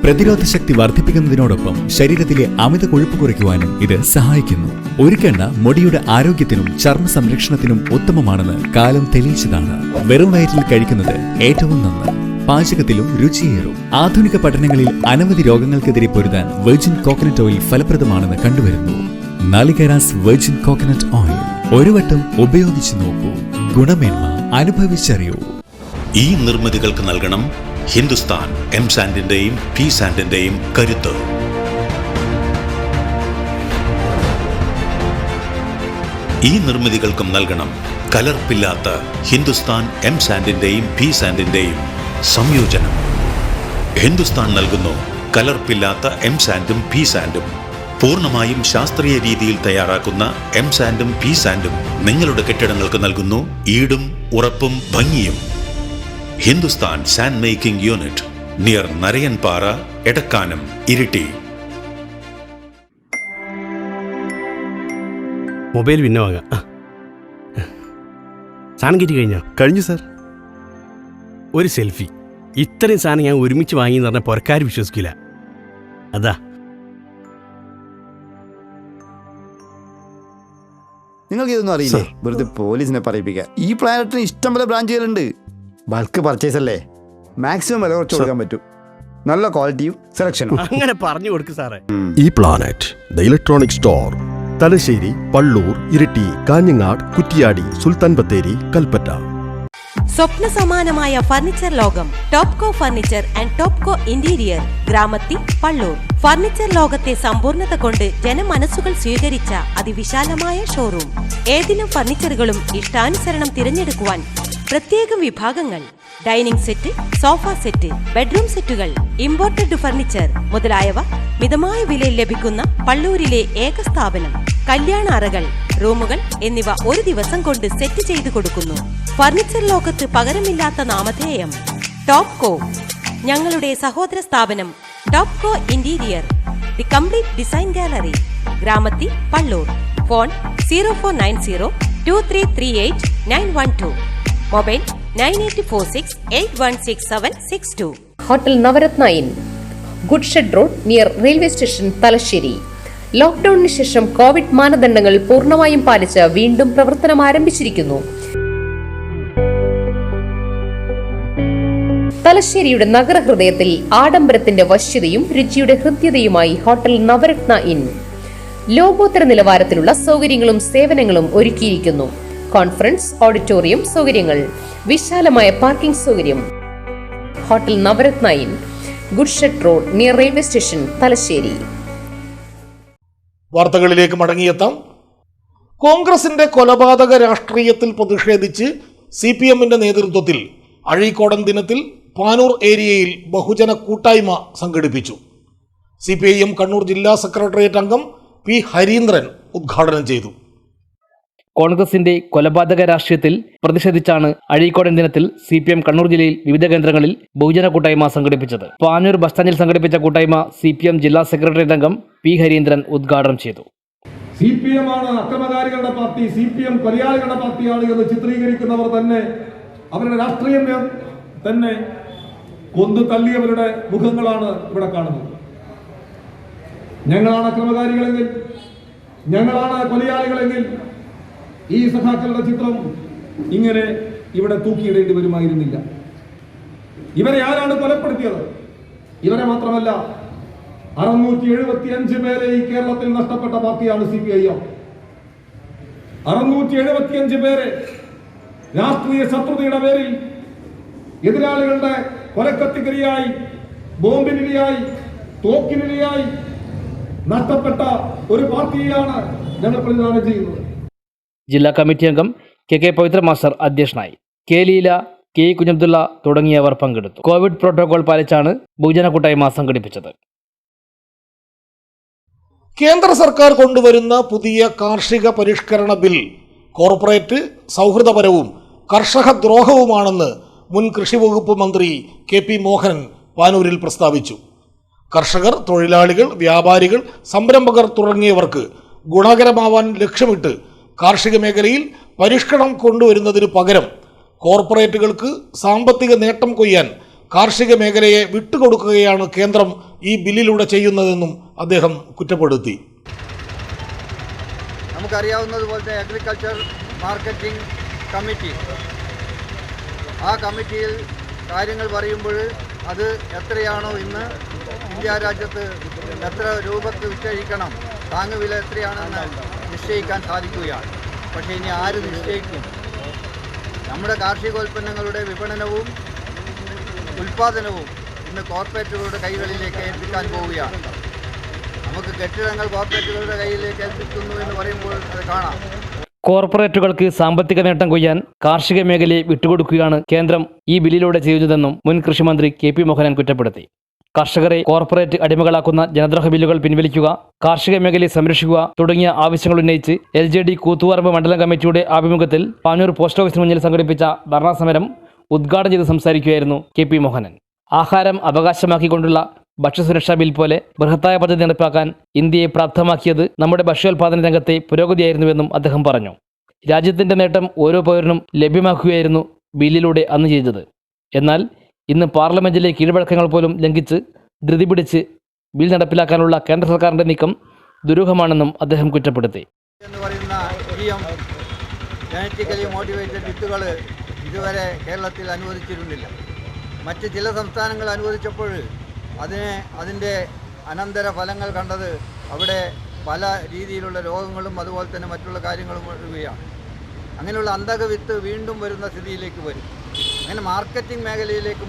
S6: പ്രതിരോധ ശക്തി വർദ്ധിപ്പിക്കുന്നതിനോടൊപ്പം ശരീരത്തിലെ അമിത കൊഴുപ്പ് കുറയ്ക്കുവാനും ഇത് സഹായിക്കുന്നു. ഉരുക്കെണ്ണ മുടിയുടെ ആരോഗ്യത്തിനും ചർമ്മ സംരക്ഷണത്തിനും ഉത്തമമാണെന്ന് കാലം തെളിയിച്ചതാണ്. വെറും വയറ്റിൽ കഴിക്കുന്നത് ഏറ്റവും നന്ന്. പാചകത്തിലും രുചിയേറും. ആധുനിക പഠനങ്ങളിൽ അനവധി രോഗങ്ങൾക്കെതിരെ പൊരുതാൻ വെർജിൻ കോക്കനട്ട് ഓയിൽ ഫലപ്രദമാണെന്ന് കണ്ടുവരുന്നു. നാളികേരാസ് വെർജിൻ കോക്കനട്ട് ഓയിൽ ഒരു വട്ടം ഉപയോഗിച്ചു നോക്കൂ. ഗുണമേന്മ അനുഭവിച്ചറിയൂ.
S10: ഈ നിർമ്മിതികൾക്ക് നൽകണം ഹിന്ദുസ്ഥാൻ M സാൻഡിന്റെയും P സാൻഡിന്റെയും കരുത്ത്. ഈ നിർമ്മിതികൾക്കും നൽകണം കലർപ്പില്ലാത്ത ഹിന്ദുസ്ഥാൻ M സാൻഡിന്റെയും P സാൻഡിന്റെയും സംയോജനം. ഹിന്ദുസ്ഥാൻ നൽകുന്നു കലർപ്പില്ലാത്ത M സാൻഡും P സാൻഡും. പൂർണ്ണമായും ശാസ്ത്രീയ രീതിയിൽ തയ്യാറാക്കുന്ന M സാൻഡും P സാൻഡും നിങ്ങളുടെ കെട്ടിടങ്ങൾക്ക് നൽകുന്നു ഈടും ഉറപ്പും ഭംഗിയും. Hindustan sand making unit, near Narayanpara, Edakkanam, Iritty.
S11: Mobile പിന്നെ വാങ്ങാം. സാധനം കിട്ടി കഴിഞ്ഞു സാർ. ഒരു സെൽഫി. ഇത്രയും സാധനം ഞാൻ ഒരുമിച്ച് വാങ്ങിയെന്ന് പറഞ്ഞാൽ പുറക്കാർ വിശ്വസിക്കില്ല. അതാ
S12: നിങ്ങൾക്ക് ഇതൊന്നും അറിയില്ലേ? വെറുതെ പോലീസിനെ പറയിപ്പിക്കുക. ഈ പ്ലാനറ്റിന് ഇഷ്ടംപോലെ ബ്രാഞ്ചുകളുണ്ട്. ബൾക്ക് പർച്ചേസ് അല്ലേ, മാക്സിമം വില കുറച്ച് കൊടുക്കാൻ പറ്റും. നല്ല ക്വാളിറ്റിയും സെലക്ഷനും.
S11: അങ്ങനെ പറഞ്ഞു കൊടുക്കും സാറേ.
S13: ഈ planet the electronic store, Thalassery, Palloor, Iritty, Kanhangad, Kuttiadi, Sultan Bathery, Kalpetta.
S14: സ്വപ്ന സമാനമായ ഫർണിച്ചർ ലോകം Topco furniture and Topco interior, Gramathi, Palloor. Furniture ലോകത്തെ സമ്പൂർണ്ണത കൊണ്ട് ജനമനസ്സുകൾ സ്വീകരിച്ച അതിവിശാലമായ ഷോറൂം. ഏതിനും ഫർണിച്ചറുകളും ഇഷ്ടാനുസരണം തിരഞ്ഞെടുക്കുവാൻ പ്രത്യേകം വിഭാഗങ്ങൾ. Dining set, sofa set, bedroom സെറ്റുകൾ, ഇമ്പോർട്ടഡ് ഫർണിച്ചർ മുതലായവ മിതമായ വിലയിൽ ലഭിക്കുന്ന പള്ളൂരിലെ ഏക സ്ഥാപനം. കല്യാണ അറകൾ, റൂമുകൾ എന്നിവ ഒരു ദിവസം കൊണ്ട് സെറ്റ് ചെയ്തു കൊടുക്കുന്നു. ഫർണിച്ചർ ലോകത്ത് പകരമില്ലാത്ത നാമധേയം ടോപ്കോ. ഞങ്ങളുടെ സഹോദര സ്ഥാപനം Topco interior, the complete design gallery, Gramathi, Palloor. Phone 0490 2338 912. Mobile 9846 816762.
S8: Hotel Navaratna Inn, Goodshed Road near Railway Station, Talasheri. ലോക്ക്ഡൌണിന് ശേഷം കോവിഡ് മാനദണ്ഡങ്ങൾ പൂർണ്ണമായും പാലിച്ച് വീണ്ടും പ്രവർത്തനം ആരംഭിച്ചിരിക്കുന്നു. തലശ്ശേരിയുടെ നഗരഹൃദയത്തിൽ ആഡംബരത്തിന്റെ വശ്യതയും രുചിയുടെ ഹൃദ്യതയുമായി ഹോട്ടൽ നവരത്ന ഇൻ ലോകോത്തര നിലവാരത്തിലുള്ള സൗകര്യങ്ങളും സേവനങ്ങളും ഒരുക്കിയിരിക്കുന്നു. കോൺഫറൻസ്, ഓഡിറ്റോറിയം സൗകര്യങ്ങൾ, വിശാലമായ പാർക്കിംഗ് സൗകര്യം. Hotel Navaratna inn, goods shed road near railway station, Thalassery.
S1: വാർത്തകളിലേക്ക് മടങ്ങിയെത്താം. കോൺഗ്രസിന്റെ കൊലപാതക രാഷ്ട്രീയത്തിൽ പ്രതിഷേധിച്ച് CPMന്റെ നേതൃത്വത്തിൽ അഴീക്കോടൻ ദിനത്തിൽ പാനൂർ ഏരിയയിൽ ബഹുജന കൂട്ടായ്മ സംഘടിപ്പിച്ചു. CPIM കണ്ണൂർ ജില്ലാ സെക്രട്ടേറിയറ്റ് അംഗം P. ഹരീന്ദ്രൻ ഉദ്ഘാടനം ചെയ്തു.
S15: കോൺഗ്രസിന്റെ കൊലപാതക രാഷ്ട്രീയത്തിൽ പ്രതിഷേധിച്ചാണ് അഴീക്കോടൻ ദിനത്തിൽ CPM കണ്ണൂർ ജില്ലയിൽ വിവിധ കേന്ദ്രങ്ങളിൽ ബഹുജന കൂട്ടായ്മ സംഘടിപ്പിച്ചത്. പാനൂർ ബസ് സ്റ്റാൻഡിൽ സംഘടിപ്പിച്ച കൂട്ടായ്മ CPM ജില്ലാ സെക്രട്ടേറിയറ്റ് അംഗം P. ഹരീന്ദ്രൻ ഉദ്ഘാടനം ചെയ്തു.
S16: CPM ആണ് അക്രമകാരികളുടെ പാർട്ടി, CPM കൊലയാളികളുടെ പാർട്ടിയാണ് എന്ന് ചിത്രീകരിക്കുന്നവർ തന്നെ അവരുടെ രാഷ്ട്രീയം തന്നെ കൊന്നു തള്ളിയവരുടെ മുഖങ്ങളാണ് ഇവിടെ കാണുന്നത്. ഞങ്ങളാണ് അക്രമകാരികളെങ്കിൽ, ഞങ്ങളാണ് കൊലയാളികളെങ്കിൽ ഈ സഖാക്കളുടെ ചിത്രം ഇങ്ങനെ ഇവിടെ തൂക്കിയിടേണ്ടി വരുമായിരുന്നില്ല. ഇവരെ ആരാണ് കൊലപ്പെടുത്തിയത്? ഇവരെ മാത്രമല്ല, 675 പേരെ ഈ കേരളത്തിൽ നഷ്ടപ്പെട്ട പാർട്ടിയാണ് CPIM. 675 പേരെ രാഷ്ട്രീയ ശത്രുതയുടെ പേരിൽ എതിരാളികളുടെ കൊലക്കത്തിക്കരിയായി, ബോംബിനിരയായി, തോക്കിനിരയായി നഷ്ടപ്പെട്ട ഒരു പാർട്ടിയാണ് ഞങ്ങൾ പ്രതിനിധാനം ചെയ്യുന്നത്.
S15: ജില്ലാ കമ്മിറ്റി അംഗം KK പവിത്ര മാസ്റ്റർ അധ്യക്ഷനായി. K. ലീല, K. കുഞ്ഞബ്ദുള്ള തുടങ്ങിയവർ പങ്കെടുത്തു. കോവിഡ് പ്രോട്ടോകോൾ പാലിച്ചാണ് ബഹുജന കൂട്ടായ്മ സംഘടിപ്പിച്ചത്.
S1: കേന്ദ്ര സർക്കാർ കൊണ്ടുവരുന്ന പുതിയ കാർഷിക പരിഷ്കരണ ബിൽ കോർപ്പറേറ്റ് സൗഹൃദപരവും കർഷക ദ്രോഹവുമാണെന്ന് മുൻ കൃഷി വകുപ്പ് മന്ത്രി KP മോഹനൻ പാനൂരിൽ പ്രസ്താവിച്ചു. കർഷകർ, തൊഴിലാളികൾ, വ്യാപാരികൾ, സംരംഭകർ തുടങ്ങിയവർക്ക് ഗുണകരമാവാൻ ലക്ഷ്യമിട്ട് കാർഷിക മേഖലയിൽ പരിഷ്കരണം കൊണ്ടുവരുന്നതിന് പകരം കോർപ്പറേറ്റുകൾക്ക് സാമ്പത്തിക നേട്ടം കൊയ്യാൻ കാർഷിക മേഖലയെ വിട്ടുകൊടുക്കുകയാണ് കേന്ദ്രം ഈ ബില്ലിലൂടെ ചെയ്യുന്നതെന്നും അദ്ദേഹം കുറ്റപ്പെടുത്തി.
S17: നമുക്കറിയാവുന്നതുപോലത്തെ അഗ്രികൾച്ചർ മാർക്കറ്റിംഗ് കമ്മിറ്റി, ആ കമ്മിറ്റിയിൽ കാര്യങ്ങൾ പറയുമ്പോൾ അത് എത്രയാണോ ഇന്ന് ഇന്ത്യ രാജ്യത്ത് എത്ര രൂപക്ക് വിറ്റഴിക്കണം, താങ്ങുവില എത്രയാണെന്ന് നിശ്ചയിക്കാൻ സാധിക്കുകയാണ്. പക്ഷേ ഇനി ആര് നിശ്ചയിക്കും? നമ്മുടെ കാർഷികോൽപ്പന്നങ്ങളുടെ വിപണനവും ഉൽപ്പാദനവും ഇന്ന് കോർപ്പറേറ്റുകളുടെ കൈകളിലേക്ക് ഏൽപ്പിക്കാൻ പോവുകയാണ്. നമുക്ക് കെട്ടിടങ്ങൾ കോർപ്പറേറ്റുകളുടെ കയ്യിലേക്ക് ഏൽപ്പിക്കുന്നു എന്ന് പറയുമ്പോൾ അത് കാണാം.
S15: കോർപ്പറേറ്റുകൾക്ക് സാമ്പത്തിക നേട്ടം കൊയ്യാൻ കാർഷിക മേഖലയെ വിട്ടുകൊടുക്കുകയാണ് കേന്ദ്രം ഈ ബില്ലിലൂടെ ചെയ്യുന്നതെന്നും മുൻ കൃഷിമന്ത്രി KP മോഹനൻ കുറ്റപ്പെടുത്തി. കർഷകരെ കോർപ്പറേറ്റ് അടിമകളാക്കുന്ന ജനദ്രോഹ ബില്ലുകൾ പിൻവലിക്കുക, കാർഷിക മേഖലയെ സംരക്ഷിക്കുക തുടങ്ങിയ ആവശ്യങ്ങൾ ഉന്നയിച്ച് LJD കൂത്തുപറമ്പ് മണ്ഡലം കമ്മിറ്റിയുടെ ആഭിമുഖ്യത്തിൽ പാനൂർ പോസ്റ്റ് ഓഫീസിന് മുന്നിൽ സംഘടിപ്പിച്ച ധർണാ സമരം ഉദ്ഘാടനം ചെയ്ത് സംസാരിക്കുകയായിരുന്നു KP മോഹനൻ. ആഹാരം അവകാശമാക്കിക്കൊണ്ടുള്ള ഭക്ഷ്യസുരക്ഷാ ബിൽ പോലെ ബൃഹത്തായ പദ്ധതി നടപ്പാക്കാൻ ഇന്ത്യയെ പ്രാപ്തമാക്കിയത് നമ്മുടെ ഭക്ഷ്യോൽപാദന രംഗത്തെ പുരോഗതിയായിരുന്നുവെന്നും അദ്ദേഹം പറഞ്ഞു. രാജ്യത്തിന്റെ നേട്ടം ഓരോ പൗരനും ലഭ്യമാക്കുകയായിരുന്നു ബില്ലിലൂടെ അന്ന് ചെയ്തത്. എന്നാൽ ഇന്ന് പാർലമെന്റിലെ കീഴ്വഴക്കങ്ങൾ പോലും ലംഘിച്ച് ധൃതി പിടിച്ച് ബിൽ നടപ്പിലാക്കാനുള്ള കേന്ദ്ര സർക്കാരിന്റെ നീക്കം ദുരൂഹമാണെന്നും അദ്ദേഹം കുറ്റപ്പെടുത്തി.
S17: ജനറ്റിക്കലി മോട്ടിവേറ്റഡ് വിത്തുകൾ ഇതുവരെ കേരളത്തിൽ അനുവദിച്ചിരുന്നില്ല. മറ്റ് ചില സംസ്ഥാനങ്ങൾ അനുവദിച്ചപ്പോൾ അതിൻ്റെ അനന്തര ഫലങ്ങൾ കണ്ടത് അവിടെ പല രീതിയിലുള്ള രോഗങ്ങളും അതുപോലെ തന്നെ മറ്റുള്ള കാര്യങ്ങളും വരികയാണ്. അങ്ങനെയുള്ള അന്ധക വിത്ത് വീണ്ടും വരുന്ന സ്ഥിതിയിലേക്ക് വരും. അങ്ങനെ മാർക്കറ്റിംഗ് മേഖലയിലേക്ക്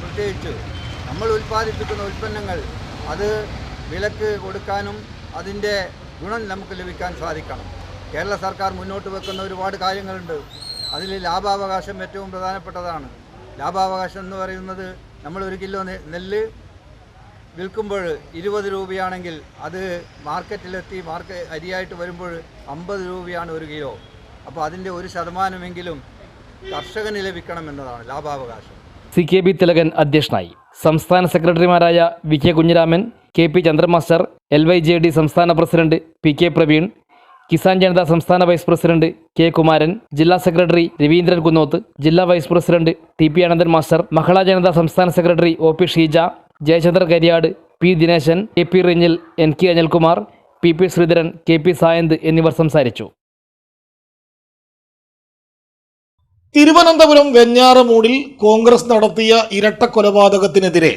S17: പ്രത്യേകിച്ച് നമ്മൾ ഉൽപ്പാദിപ്പിക്കുന്ന ഉൽപ്പന്നങ്ങൾ അത് വിലക്ക് കൊടുക്കാനും അതിൻ്റെ ഗുണം നമുക്ക് ലഭിക്കാൻ സാധിക്കണം. കേരള സർക്കാർ മുന്നോട്ട് വെക്കുന്ന ഒരുപാട് കാര്യങ്ങളുണ്ട്. അതിൽ ലാഭാവകാശം ഏറ്റവും പ്രധാനപ്പെട്ടതാണ്. ലാഭാവകാശം എന്ന് പറയുന്നത് നമ്മൾ 1 കിലോ നെല്ല് വിൽക്കുമ്പോൾ 20 രൂപയാണെങ്കിൽ അത് മാർക്കറ്റിലെത്തി അരിയായിട്ട് വരുമ്പോൾ 50 രൂപയാണ് 1 കിലോ. അപ്പോൾ അതിൻ്റെ 1% കർഷകന് ലഭിക്കണം എന്നതാണ് ലാഭാവകാശം.
S15: CKB തിലകൻ അധ്യക്ഷനായി. സംസ്ഥാന സെക്രട്ടറിമാരായ VK Kunhiraman, KP Chandra master, LYJD സംസ്ഥാന പ്രസിഡന്റ് PK പ്രവീൺ, കിസാൻ ജനത സംസ്ഥാന വൈസ് പ്രസിഡന്റ് കെ കുമാരൻ, ജില്ലാ സെക്രട്ടറി രവീന്ദ്രൻ കുന്നോത്ത്, ജില്ലാ vice president T P Ananthan master, Mahila Janata സംസ്ഥാന secretary O P Sheeja, Jayachandra Kariyad, P Dineshan, K P Rinjil, N K Anilkumar, P P Sreedharan, K P Sayanth എന്നിവർ സംസാരിച്ചു.
S1: തിരുവനന്തപുരം വെഞ്ഞാറമൂടിൽ കോൺഗ്രസ് നടത്തിയ ഇരട്ട കൊലപാതകത്തിനെതിരെ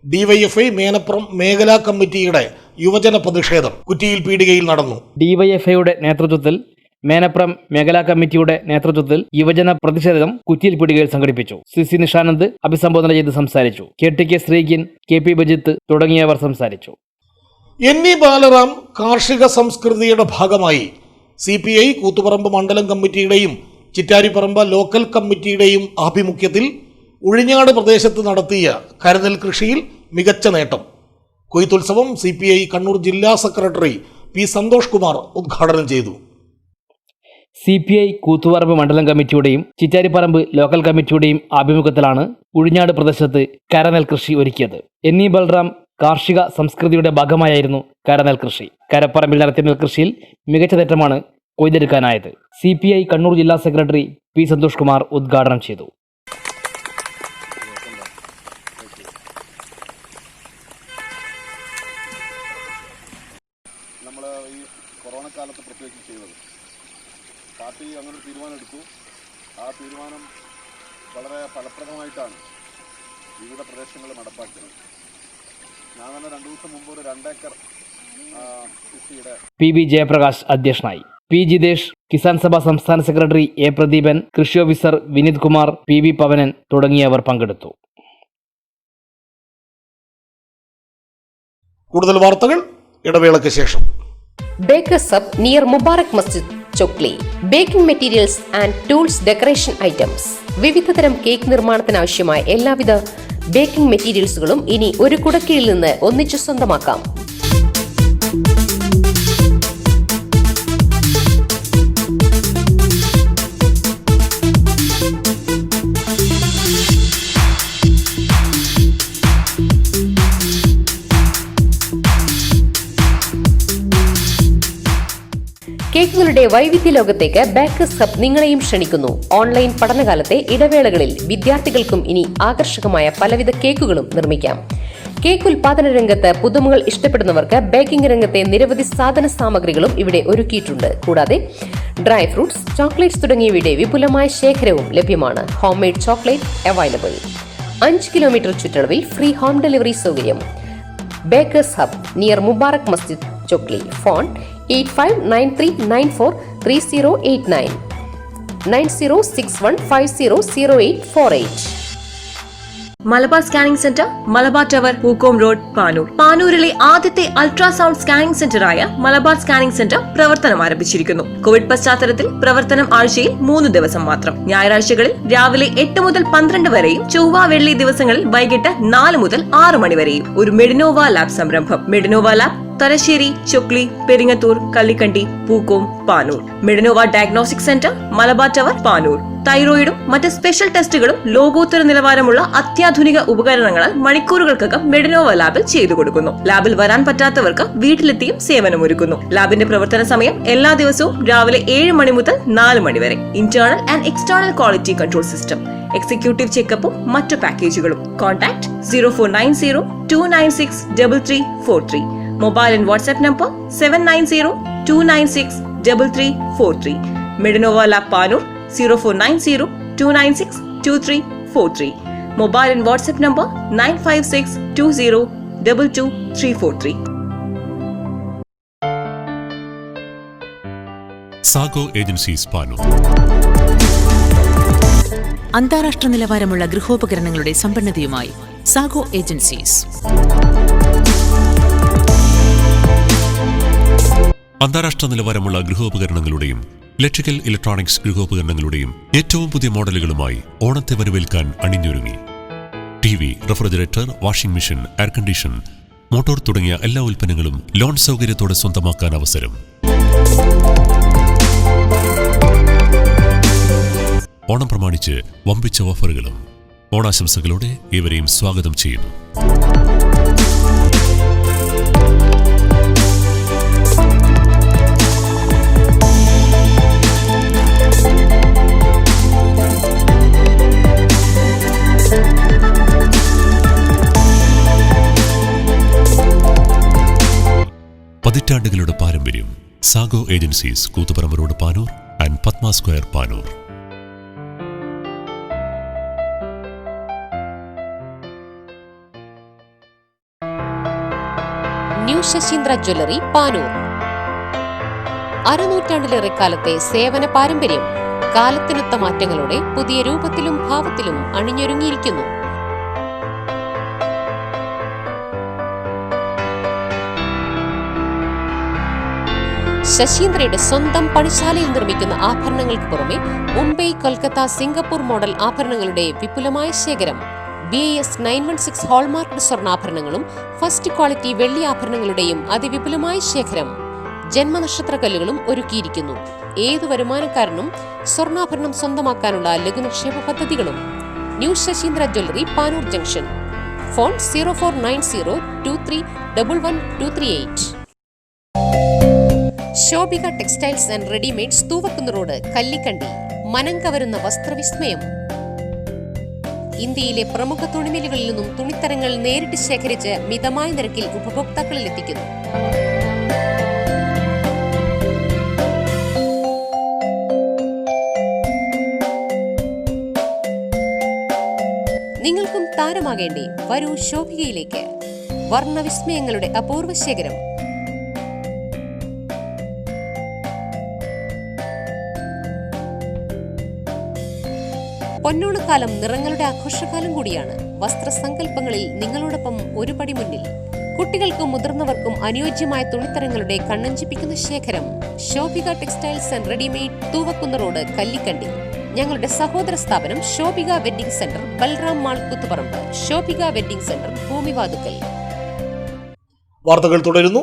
S1: ഡിവൈഎഫ്ഐ മേനപ്രം മേഖലാ കമ്മിറ്റിയുടെ യുവജന പ്രതിഷേധം കുറ്റിയിൽ പീടികയിൽ നടന്നു.
S15: ഡിവൈഎഫ്ഐയുടെ നേതൃത്വത്തിൽ മേനപ്രം മേഖലാ കമ്മിറ്റിയുടെ നേതൃത്വത്തിൽ യുവജന പ്രതിഷേധം കുറ്റിയിൽ പീടികയിൽ സംഘടിപ്പിച്ചു. സി നിഷാനന്ദ് അഭിസംബോധന ചെയ്ത് സംസാരിച്ചു. കെ ശ്രീകിൻ, കെ പി ബജിത്ത് തുടങ്ങിയവർ സംസാരിച്ചു.
S1: NE ബാലറാം കാർഷിക സംസ്കൃതിയുടെ ഭാഗമായി CPI കൂത്തുപറമ്പ് മണ്ഡലം കമ്മിറ്റിയുടെയും ചിറ്റാരിപ്പറമ്പ് ലോക്കൽ കമ്മിറ്റിയുടെയും ആഭിമുഖ്യത്തിൽ ഉഴിഞ്ഞാട് പ്രദേശത്ത് നടത്തിയ കരുനെൽ കൃഷിയിൽ മികച്ച നേട്ടം. കൊയ്ത്തുത്സവം CPI കണ്ണൂർ ജില്ലാ സെക്രട്ടറി പി സന്തോഷ് കുമാർ ഉദ്ഘാടനം ചെയ്തു.
S15: CPI കൂത്തുപറമ്പ് മണ്ഡലം കമ്മിറ്റിയുടെയും ചിറ്റാരിപ്പറമ്പ് ലോക്കൽ കമ്മിറ്റിയുടെയും ആഭിമുഖ്യത്തിലാണ് ഉഴിഞ്ഞാട് പ്രദേശത്ത് കരനെൽ കൃഷി ഒരുക്കിയത്. NE ബൽറാം കാർഷിക സംസ്കൃതിയുടെ ഭാഗമായിരുന്നു കരനെൽ കൃഷി. കരപ്പറമ്പിൽ നടത്തിയ നെൽകൃഷിയിൽ മികച്ച നേട്ടമാണ് കൊയ്തെടുക്കാനായത്. CPI കണ്ണൂർ ജില്ലാ സെക്രട്ടറി പി സന്തോഷ് കുമാർ ഉദ്ഘാടനം ചെയ്തു.
S18: നമ്മൾ ഈ കൊറോണ കാലത്ത് പ്രത്യേകിച്ച് ചെയ്തത് പാർട്ടി അങ്ങനെ തീരുമാനമെടുത്തു. ആ തീരുമാനം വളരെ ഫലപ്രദമായിട്ടാണ് വിവിധ പ്രദേശങ്ങൾ നടപ്പാക്കിയത്. ഞാൻ തന്നെ 2 ദിവസം മുമ്പ് ഒരു 2 ഏക്കർ കൃഷിയുടെ
S15: PB ജയപ്രകാശ് അധ്യക്ഷനായി. P ജിതേഷ്, കിസാൻ സഭ സംസ്ഥാന സെക്രട്ടറി A പ്രദീപൻ, കൃഷി ഓഫീസർ വിനീത് കുമാർ, PV പവനൻ തുടങ്ങിയവർ പങ്കെടുത്തു.
S1: കൂടുതൽ വാർത്തകൾ ഇടവേളയ്ക്ക് ശേഷം.
S8: Bakers hub near Mubarak Masjid Chokli. Baking materials and tools, decoration items. വിവിധതരം കേക്ക് നിർമ്മാണത്തിനാവശ്യമായ എല്ലാവിധ ബേക്കിംഗ് മെറ്റീരിയൽസുകളും ഇനി ഒരു കുടക്കീഴിൽ നിന്ന് ഒന്നിച്ചു സ്വന്തമാക്കാം. കേക്കുകളുടെ വൈവിധ്യ ലോകത്തേക്ക് ബേക്കേഴ്സ് ഹബ് നിങ്ങളെയും ക്ഷണിക്കുന്നു. ഓൺലൈൻ പഠനകാലത്തെ ഇടവേളകളിൽ വിദ്യാർത്ഥികൾക്കും ഇനി ആകർഷകമായ പലവിധ കേക്കുകളും നിർമ്മിക്കാം. കേക്ക് ഉൽപാദന രംഗത്ത് പുതുമകൾ ഇഷ്ടപ്പെടുന്നവർക്ക് ബേക്കിംഗ് രംഗത്തെ നിരവധി സാധന സാമഗ്രികളും ഇവിടെ ഒരുക്കിയിട്ടുണ്ട്. കൂടാതെ ഡ്രൈ ഫ്രൂട്ട്സ്, ചോക്ലേറ്റ്സ് തുടങ്ങിയവയുടെ വിപുലമായ ശേഖരവും ലഭ്യമാണ്. Home made chocolate available. 5 kilometre ചുറ്റളവിൽ ഫ്രീ ഹോം ഡെലിവറി സൗകര്യം. Bakers hub near Mubarak Masjid Chokli. Phone 8593943089 9061500848.
S4: Malabar scanning centre, Malabar tower, Pookom road, Panoor. പാനൂരിലെ ആദ്യത്തെ അൾട്രാസൗണ്ട് സ്കാനിംഗ് സെന്ററായ മലബാർ സ്കാനിംഗ് സെന്റർ പ്രവർത്തനം ആരംഭിച്ചിരിക്കുന്നു. കോവിഡ് പശ്ചാത്തലത്തിൽ പ്രവർത്തനം ആഴ്ചയിൽ 3 ദിവസം മാത്രം. ഞായറാഴ്ചകളിൽ രാവിലെ 8 മുതൽ 12 വരെയും ചൊവ്വ വെള്ളി ദിവസങ്ങളിൽ വൈകിട്ട് 4 മുതൽ 6 മണി വരെയും. ഒരു മെഡിനോവ ലാബ് സംരംഭം. Medinova lab Thalassery, Chokli, Peringathur, Kallikandi, Pookom, Panoor. Medinova diagnostic centre, Malabar tower, Panoor. തൈറോയിഡും മറ്റ് സ്പെഷ്യൽ ടെസ്റ്റുകളും ലോകോത്തര നിലവാരമുള്ള അത്യാധുനിക ഉപകരണങ്ങളാൽ മണിക്കൂറുകൾക്കകം മെഡിനോവ ലാബിൽ ചെയ്തു കൊടുക്കുന്നു. ലാബിൽ വരാൻ പറ്റാത്തവർക്ക് വീട്ടിലെത്തിയും സേവനമൊരുക്കുന്നു. ലാബിന്റെ പ്രവർത്തന സമയം എല്ലാ ദിവസവും രാവിലെ 7 മണി മുതൽ 4 മണി വരെ. Internal and external quality control system, executive ചെക്കപ്പും മറ്റു പാക്കേജുകളും. Contact 0490-296-3343. Mobile and WhatsApp number 790-296-3343. Medinova Lab Panur 0490-296-2343. Mobile and WhatsApp number 956-20-22343.
S19: Sago agencies Panoor.
S20: അന്താരാഷ്ട്ര നിലവാരമുള്ള ഗൃഹോപകരണങ്ങളുടെ സമ്പന്നതയുമായി സാഗോ ഏജൻസീസ്.
S19: അന്താരാഷ്ട്ര നിലവാരമുള്ള ഗൃഹോപകരണങ്ങളുടെയും ഇലക്ട്രിക്കൽ ഇലക്ട്രോണിക്സ് ഗൃഹോപകരണങ്ങളുടെയും ഏറ്റവും പുതിയ മോഡലുകളുമായി ഓണത്തെ വരവേൽക്കാൻ അണിഞ്ഞൊരുങ്ങി. TV, refrigerator, washing machine, air condition, motor തുടങ്ങിയ എല്ലാ ഉൽപ്പന്നങ്ങളും ലോൺ സൗകര്യത്തോടെ സ്വന്തമാക്കാൻ അവസരം. ഓണം പ്രമാണിച്ച് വമ്പിച്ച ഓഫറുകളും. ഓണാശംസകളോടെ ഏവരെയും സ്വാഗതം ചെയ്യുന്നു. Sago agencies, Koothuparamba road, Panoor and Padma square, Panoor.
S8: New Sasheendra jewellery, Panoor. അരനൂറ്റാണ്ടിലേറെ കാലത്തെ സേവന പാരമ്പര്യം കാലത്തിനൊത്ത മാറ്റങ്ങളോടെ പുതിയ രൂപത്തിലും ഭാവത്തിലും അണിഞ്ഞൊരുങ്ങിയിരിക്കുന്നു. ശശീന്ദ്രയുടെ സ്വന്തം പണിശാലയിൽ നിർമ്മിക്കുന്ന ആഭരണങ്ങൾക്ക് പുറമെ മുംബൈ, കൊൽക്കത്ത, സിംഗപ്പൂർ മോഡൽ ആഭരണങ്ങളുടെ വിപുലമായ ശേഖരം. BIS 916 ഹോൾമാർക്ക്ഡ് സ്വർണ്ണാഭരണങ്ങളും ഫസ്റ്റ് ക്വാളിറ്റി വെള്ളി ആഭരണങ്ങളുടെയും അതിവിപുലമായ ശേഖരം. ജന്മനക്ഷത്രക്കല്ലുകളും ഒരുക്കിയിരിക്കുന്നു. ഏതു വരുമാനക്കാരനും സ്വർണ്ണാഭരണം സ്വന്തമാക്കാനുള്ള ലഘുനിക്ഷേപ പദ്ധതികളും. New Sasheendra jewellery, Panoor junction. Phone 049023112238. Shobhika textiles and readymades, Thuvakkunnu road, Kallikkandy. മനം കവരുന്ന വസ്ത്രവിസ്മയം. ഇന്ത്യയിലെ പ്രമുഖ തുണിമില്ലുകളിൽ നിന്നും തുണിത്തരങ്ങൾ നേരിട്ട് ശേഖരിച്ച് മിതമായ നിരക്കിൽ ഉപഭോക്താക്കളിൽ എത്തിക്കുന്നു. നിങ്ങൾക്കും താരമാകേണ്ടേ? വരൂ ശോഭികയിലേക്ക്. വർണ്ണവിസ്മയങ്ങളുടെ അപൂർവ ശേഖരം. പൊന്നോണക്കാലം നിറങ്ങളുടെ ആഘോഷകാലം കൂടിയാണ്. വസ്ത്രസങ്കല്പങ്ങളിൽ നിങ്ങളോടൊപ്പം ഒരു പടി മുന്നിൽ. കുട്ടികൾക്കും മുതിർന്നവർക്കും അനുയോജ്യമായ തുണിത്തരങ്ങളുടെ കണ്ണഞ്ചിപ്പിക്കുന്ന ശേഖരം. Shobhika textiles and readymade, Thuvakkunnu road, Kallikkandy. ഞങ്ങളുടെ സഹോദര സ്ഥാപനം Shobhika wedding centre, Balram mall, Koothuparamba. Shobhika wedding centre, Bhoomivathukkal.
S1: വാർത്തകൾ തുടരുന്നു.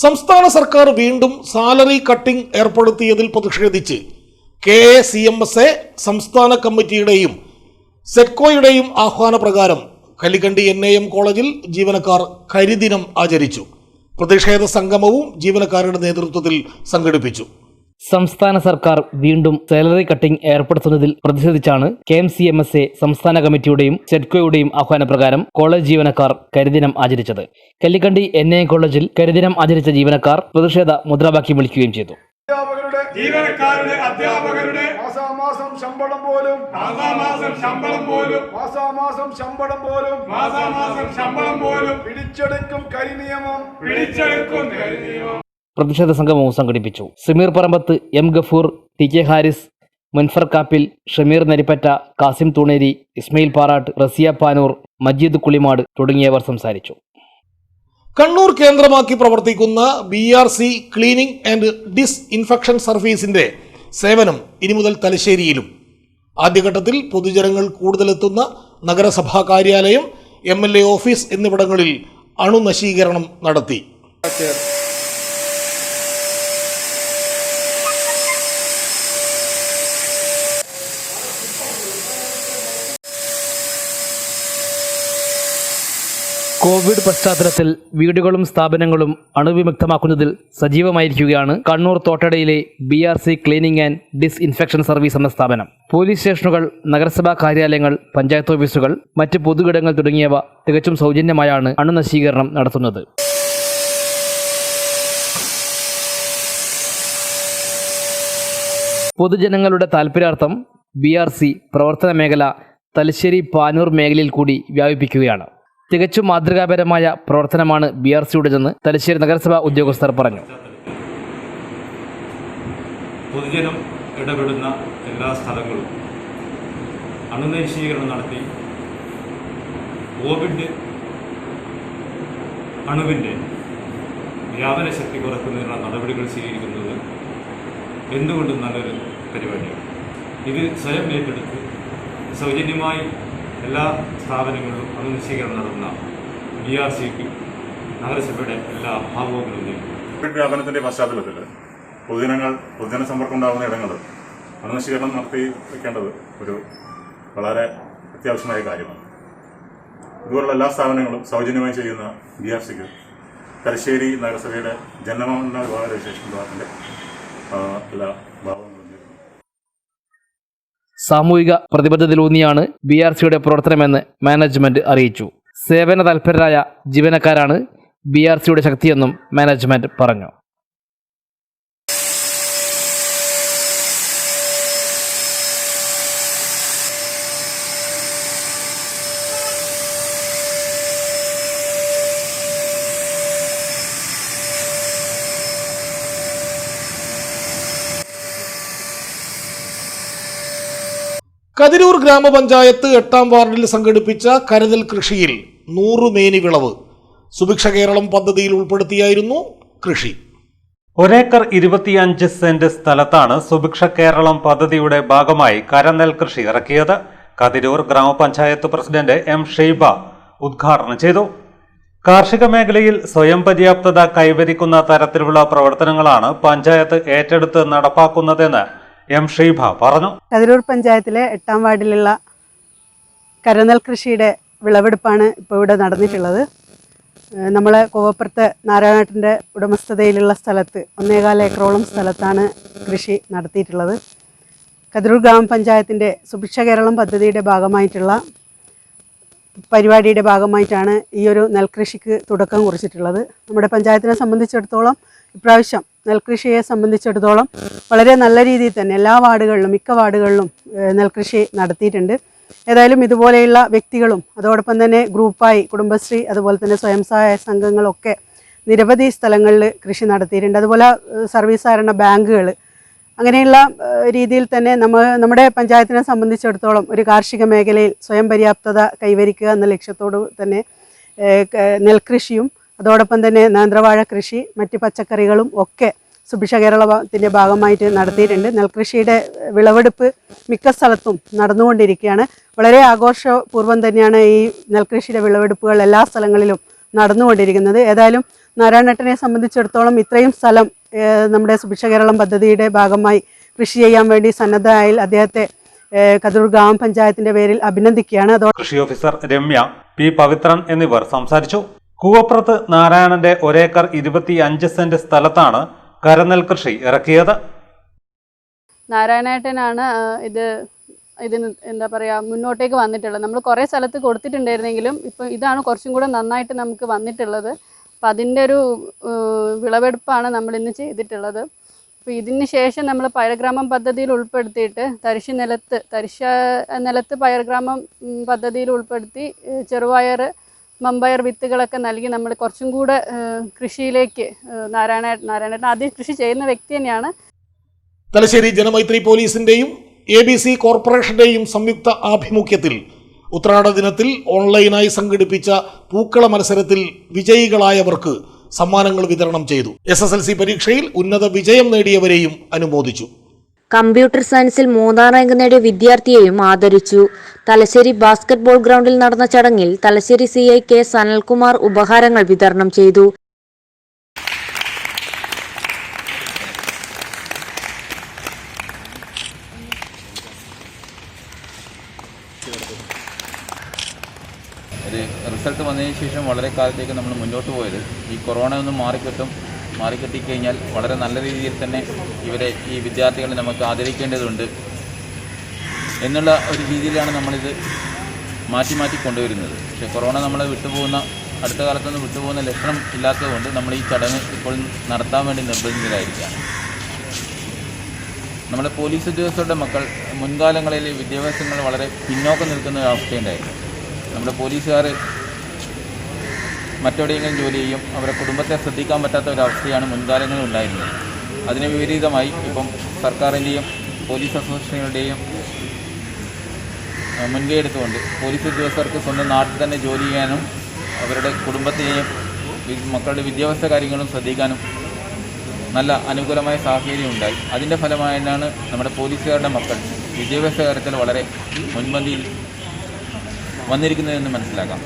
S1: സംസ്ഥാന സർക്കാർ വീണ്ടും സാലറി കട്ടിംഗ് ഏർപ്പെടുത്തിയതിൽ പ്രതിഷേധിച്ച് KACMSA സംസ്ഥാന കമ്മിറ്റിയുടെയും സെറ്റ്കോയുടെയും ആഹ്വാനപ്രകാരം കല്ലിക്കണ്ടി NAM കോളേജിൽ ജീവനക്കാർ കരിദിനം ആചരിച്ചു. പ്രതിഷേധ സംഗമവും ജീവനക്കാരുടെ നേതൃത്വത്തിൽ സംഘടിപ്പിച്ചു.
S15: സംസ്ഥാന സർക്കാർ വീണ്ടും സാലറി കട്ടിംഗ് ഏർപ്പെടുത്തുന്നതിൽ പ്രതിഷേധിച്ചാണ് KMCMSA സംസ്ഥാന കമ്മിറ്റിയുടെയും സെറ്റ്കോയുടെയും ആഹ്വാനപ്രകാരം കോളേജ് ജീവനക്കാർ കരിദിനം ആചരിച്ചത്. കല്ലിക്കണ്ടി NAM കോളേജിൽ കരിദിനം ആചരിച്ച ജീവനക്കാർ പ്രതിഷേധ മുദ്രാവാക്യം വിളിക്കുകയും ചെയ്തു.
S16: ജീവനക്കാരുടെ, അധ്യാപകരുടെ മാസാമാസം ശമ്പളം പോലും പിടിച്ചെടുക്കും കരിനിയമം.
S15: പ്രതിഷേധ സംഗമവും സംഘടിപ്പിച്ചു. സമീർ പറമ്പത്ത്, M ഗഫൂർ, TK ഹാരിസ്, മുൻഫർ കാപ്പിൽ, ഷമീർ നരിപ്പറ്റ, കാസിം തൂണേരി, ഇസ്മയിൽ പാറാട്ട്, റസിയ പാനൂർ, മജീദ് കുളിമാട് തുടങ്ങിയവർ സംസാരിച്ചു.
S1: കണ്ണൂർ കേന്ദ്രമാക്കി പ്രവർത്തിക്കുന്ന BRC ക്ലീനിംഗ് ആൻഡ് ഡിസ്ഇൻഫെക്ഷൻ സർവീസിന്റെ സേവനം ഇനി മുതൽ തലശ്ശേരിയിലും. ആദ്യഘട്ടത്തിൽ പൊതുജനങ്ങൾ കൂടുതലെത്തുന്ന നഗരസഭാ കാര്യാലയം, MLA ഓഫീസ് എന്നിവിടങ്ങളിൽ അണുനശീകരണം നടത്തി.
S15: കോവിഡ് പശ്ചാത്തലത്തിൽ വീടുകളും സ്ഥാപനങ്ങളും അണുവിമുക്തമാക്കുന്നതിൽ സജീവമായിരിക്കുകയാണ് കണ്ണൂർ തോട്ടടയിലെ BRC cleaning and disinfection service എന്ന സ്ഥാപനം. പോലീസ് സ്റ്റേഷനുകൾ, നഗരസഭാ കാര്യാലയങ്ങൾ, പഞ്ചായത്ത് ഓഫീസുകൾ, മറ്റ് പൊതുയിടങ്ങൾ തുടങ്ങിയവ തികച്ചും സൗജന്യമായാണ് അണുനശീകരണം നടത്തുന്നത്. പൊതുജനങ്ങളുടെ താൽപര്യാർത്ഥം BRC പ്രവർത്തന മേഖല തലശ്ശേരി, പാനൂർ മേഖലയിൽ കൂടി വ്യാപിപ്പിക്കുകയാണ്. തികച്ചും മാതൃകാപരമായ പ്രവർത്തനമാണ് BRCയുടേതെന്ന് തലശ്ശേരി നഗരസഭാ ഉദ്യോഗസ്ഥർ പറഞ്ഞു.
S21: പൊതുജനം ഇടപെടുന്ന എല്ലാ സ്ഥലങ്ങളും അണുനശീകരണം നടത്തി കോവിഡ് അണുവിൻ്റെ വ്യാപന ശക്തി കുറയ്ക്കുന്നതിനുള്ള നടപടികൾ സ്വീകരിക്കുന്നത് എന്തുകൊണ്ടും നല്ലൊരു പരിപാടിയാണ്. ഇത് സ്വയം ഏറ്റെടുത്ത് സൗജന്യമായി എല്ലാ സ്ഥാപനങ്ങളിലും അണുനശീകരണം നടത്തുന്ന BRCക്ക് നഗരസഭയുടെ എല്ലാ ഭാവങ്ങളും നൽകും.
S22: കോവിഡ് വ്യാപനത്തിന്റെ പശ്ചാത്തലത്തിൽ പൊതുജന സമ്പർക്കം ഉണ്ടാകുന്ന ഇടങ്ങൾ അണുനശീകരണം നടത്തി വയ്ക്കേണ്ടത് ഒരു വളരെ അത്യാവശ്യമായ കാര്യമാണ്. ഇതുപോലുള്ള എല്ലാ സ്ഥാപനങ്ങളും സൗജന്യമായി ചെയ്യുന്ന BRCക്ക് തലശ്ശേരി നഗരസഭയുടെ ജനമന്ന വിഭാഗ രജിസ്ട്രേഷൻ വിഭാഗത്തിന്റെ എല്ലാ ഭാവങ്ങളും.
S15: സാമൂഹിക പ്രതിബദ്ധതയിലൂന്നിയാണ് BRCയുടെ പ്രവർത്തനമെന്ന് മാനേജ്മെന്റ് അറിയിച്ചു. സേവന തൽപരരായ ജീവനക്കാരാണ് BRCയുടെ ശക്തിയെന്നും മാനേജ്മെന്റ് പറഞ്ഞു.
S1: കതിരൂർ ഗ്രാമപഞ്ചായത്ത് 8ാം വാർഡിൽ സംഘടിപ്പിച്ച കരുതൽ കൃഷിയിൽ 100 മേനി വിളവ് സുഭിക്ഷ കേരളം പദ്ധതിയിൽ ഉൾപ്പെടുത്തിയായിരുന്നു കൃഷി.
S2: 1 ഏക്കർ 25 സെന്റ് സ്ഥലത്താണ് സുഭിക്ഷ കേരളം പദ്ധതിയുടെ ഭാഗമായി കരനെൽ കൃഷി ഇറക്കിയത്. കതിരൂർ ഗ്രാമപഞ്ചായത്ത് പ്രസിഡന്റ് എം ഷെയ്ബ ഉദ്ഘാടനം ചെയ്തു. കാർഷിക മേഖലയിൽ സ്വയം പര്യാപ്തത കൈവരിക്കുന്ന തരത്തിലുള്ള പ്രവർത്തനങ്ങളാണ് പഞ്ചായത്ത് ഏറ്റെടുത്ത് നടപ്പാക്കുന്നതെന്ന് എം ഷെയ്ബ പറഞ്ഞു.
S3: കതിരൂർ പഞ്ചായത്തിലെ 8ാം വാർഡിലുള്ള കരനെൽ കൃഷിയുടെ വിളവെടുപ്പാണ് ഇപ്പോൾ ഇവിടെ നടന്നിട്ടുള്ളത്. നമ്മൾ കോവപ്പുറത്ത് നാരായണേട്ടൻ്റെ ഉടമസ്ഥതയിലുള്ള സ്ഥലത്ത് 1.25 ഏക്കറോളം സ്ഥലത്താണ് കൃഷി നടത്തിയിട്ടുള്ളത്. കതിരൂർ ഗ്രാമപഞ്ചായത്തിൻ്റെ സുഭിക്ഷ കേരളം പദ്ധതിയുടെ ഭാഗമായിട്ടുള്ള പരിപാടിയുടെ ഭാഗമായിട്ടാണ് ഈ ഒരു നെൽകൃഷിക്ക് തുടക്കം കുറിച്ചിട്ടുള്ളത്. നമ്മുടെ പഞ്ചായത്തിനെ സംബന്ധിച്ചിടത്തോളം ഇപ്രാവശ്യം നെൽകൃഷിയെ സംബന്ധിച്ചിടത്തോളം വളരെ നല്ല രീതിയിൽ തന്നെ എല്ലാ വാർഡുകളിലും മിക്ക വാർഡുകളിലും നെൽകൃഷി നടത്തിയിട്ടുണ്ട്. ഏതായാലും ഇതുപോലെയുള്ള വ്യക്തികളും അതോടൊപ്പം തന്നെ ഗ്രൂപ്പായി കുടുംബശ്രീ അതുപോലെ തന്നെ സ്വയം സഹായ സംഘങ്ങളൊക്കെ നിരവധി സ്ഥലങ്ങളിൽ കൃഷി നടത്തിയിട്ടുണ്ട്. അതുപോലെ സർവീസ് സഹകരണ ബാങ്കുകൾ അങ്ങനെയുള്ള രീതിയിൽ തന്നെ നമ്മുടെ പഞ്ചായത്തിനെ സംബന്ധിച്ചിടത്തോളം ഒരു കാർഷിക മേഖലയിൽ സ്വയം പര്യാപ്തത കൈവരിക്കുക എന്ന ലക്ഷ്യത്തോട് തന്നെ നെൽകൃഷിയും അതോടൊപ്പം തന്നെ നേന്ത്രവാഴ കൃഷി മറ്റ് പച്ചക്കറികളും ഒക്കെ സുഭിക്ഷ കേരളത്തിൻ്റെ ഭാഗമായിട്ട് നടത്തിയിട്ടുണ്ട്. നെൽകൃഷിയുടെ വിളവെടുപ്പ് മിക്ക സ്ഥലത്തും നടന്നുകൊണ്ടിരിക്കുകയാണ്. വളരെ ആഘോഷപൂർവ്വം തന്നെയാണ് ഈ നെൽകൃഷിയുടെ വിളവെടുപ്പുകൾ എല്ലാ സ്ഥലങ്ങളിലും നടന്നുകൊണ്ടിരിക്കുന്നത്. ഏതായാലും നാരായണേട്ടനെ സംബന്ധിച്ചിടത്തോളം ഇത്രയും സ്ഥലം നമ്മുടെ സുഭിക്ഷ കേരളം പദ്ധതിയുടെ ഭാഗമായി കൃഷി ചെയ്യാൻ വേണ്ടി സന്നദ്ധയായി അദ്ദേഹത്തെ കതിരൂർ ഗ്രാമപഞ്ചായത്തിന്റെ പേരിൽ അഭിനന്ദിക്കുകയാണ്.
S2: കൃഷി ഓഫീസർ രമ്യ പി പവിത്രൻ എന്നിവർ സംസാരിച്ചു. കൂവപ്പുറത്ത് നാരായണന്റെ 1 ഏക്കർ 25 സെന്റ് സ്ഥലത്താണ് കരനെൽ കൃഷി ഇറക്കിയത്.
S23: നാരായണേട്ടനാണ് ഇതിന് എന്താ പറയുക മുന്നോട്ടേക്ക് വന്നിട്ടുള്ളത്. നമ്മൾ കുറേ സ്ഥലത്ത് കൊടുത്തിട്ടുണ്ടായിരുന്നെങ്കിലും ഇപ്പം ഇതാണ് കുറച്ചും കൂടെ നന്നായിട്ട് നമുക്ക് വന്നിട്ടുള്ളത്. അപ്പം അതിൻ്റെ ഒരു വിളവെടുപ്പാണ് നമ്മൾ ഇന്ന് ചെയ്തിട്ടുള്ളത്. അപ്പോൾ ഇതിന് ശേഷം നമ്മൾ പയർഗ്രാമം പദ്ധതിയിൽ ഉൾപ്പെടുത്തിയിട്ട് തരിശ് നിലത്ത് പയർഗ്രാമം പദ്ധതിയിൽ ഉൾപ്പെടുത്തി ചെറുപയർ മമ്പയർ വിത്തുകളൊക്കെ നൽകി നമ്മൾ കുറച്ചും കൂടെ കൃഷിയിലേക്ക് നാരായണേട്ടൻ ആദ്യം കൃഷി ചെയ്യുന്ന വ്യക്തി തന്നെയാണ്.
S1: തലശ്ശേരി ജനമൈത്രി പോലീസിന്റെയും ABC കോർപ്പറേഷന്റെയും സംയുക്ത ആഭിമുഖ്യത്തിൽ ഉത്രാട ദിനത്തിൽ ഓൺലൈനായി സംഘടിപ്പിച്ച പൂക്കള മത്സരത്തിൽ വിജയികളായവർക്ക് സമ്മാനങ്ങൾ വിതരണം ചെയ്തു. SSLC പരീക്ഷയിൽ ഉന്നത വിജയം നേടിയവരെയും അനുമോദിച്ചു.
S24: കമ്പ്യൂട്ടർ സയൻസിൽ 3ാം റാങ്ക് നേടിയ വിദ്യാർത്ഥിയെയും ആദരിച്ചു. തലശ്ശേരി ബാസ്കറ്റ്ബോൾ ഗ്രൗണ്ടിൽ നടന്ന ചടങ്ങിൽ തലശ്ശേരി CI K സനൽകുമാർ ഉപഹാരങ്ങൾ വിതരണം ചെയ്തു.
S25: റിസൾട്ട് വന്നതിന് ശേഷം വളരെ കാലത്തേക്ക് നമ്മൾ മുന്നോട്ട് പോയത് ഈ കൊറോണ ഒന്ന് മാറിക്കിട്ടിക്കഴിഞ്ഞാൽ വളരെ നല്ല രീതിയിൽ തന്നെ ഈ വിദ്യാർത്ഥികളെ നമുക്ക് ആദരിക്കേണ്ടതുണ്ട് എന്നുള്ള ഒരു രീതിയിലാണ് നമ്മളിത് മാറ്റി കൊണ്ടുവരുന്നത്. പക്ഷേ കൊറോണ നമ്മളെ അടുത്ത കാലത്തൊന്നും വിട്ടുപോകുന്ന ലക്ഷണം ഇല്ലാത്തതുകൊണ്ട് നമ്മൾ ഈ ചടങ്ങ് ഇപ്പോൾ നടത്താൻ വേണ്ടി നിർബന്ധിതരായിരിക്കുകയാണ്. നമ്മുടെ പോലീസ് ഉദ്യോഗസ്ഥരുടെ മക്കൾ മുൻകാലങ്ങളിൽ വിദ്യാഭ്യാസങ്ങൾ വളരെ പിന്നോക്കം നിൽക്കുന്ന ഒരു അവസ്ഥയുണ്ടായിരുന്നു. നമ്മുടെ പോലീസുകാർ മറ്റെവിടെയെങ്കിലും ജോലി ചെയ്യും, അവരുടെ കുടുംബത്തെ ശ്രദ്ധിക്കാൻ പറ്റാത്ത ഒരവസ്ഥയാണ് മുൻകാലങ്ങളിൽ ഉണ്ടായിരുന്നത്. അതിന് വിപരീതമായി ഇപ്പം സർക്കാരിൻ്റെയും പോലീസ് അസോസിയേഷനുകളുടെയും മുൻകൈ എടുത്തുകൊണ്ട് പോലീസ് ഉദ്യോഗസ്ഥർക്ക് സ്വന്തം നാട്ടിൽ തന്നെ ജോലി ചെയ്യാനും അവരുടെ കുടുംബത്തെയും മക്കളുടെ വിദ്യാഭ്യാസ കാര്യങ്ങളും ശ്രദ്ധിക്കാനും നല്ല അനുകൂലമായ സാഹചര്യം ഉണ്ടായി. അതിൻ്റെ ഫലമായാണ് നമ്മുടെ പോലീസുകാരുടെ മക്കൾ വിദ്യാഭ്യാസ കാര്യത്തിൽ വളരെ മുൻപന്തിയിൽ വന്നിരിക്കുന്നതെന്ന് മനസ്സിലാക്കാം.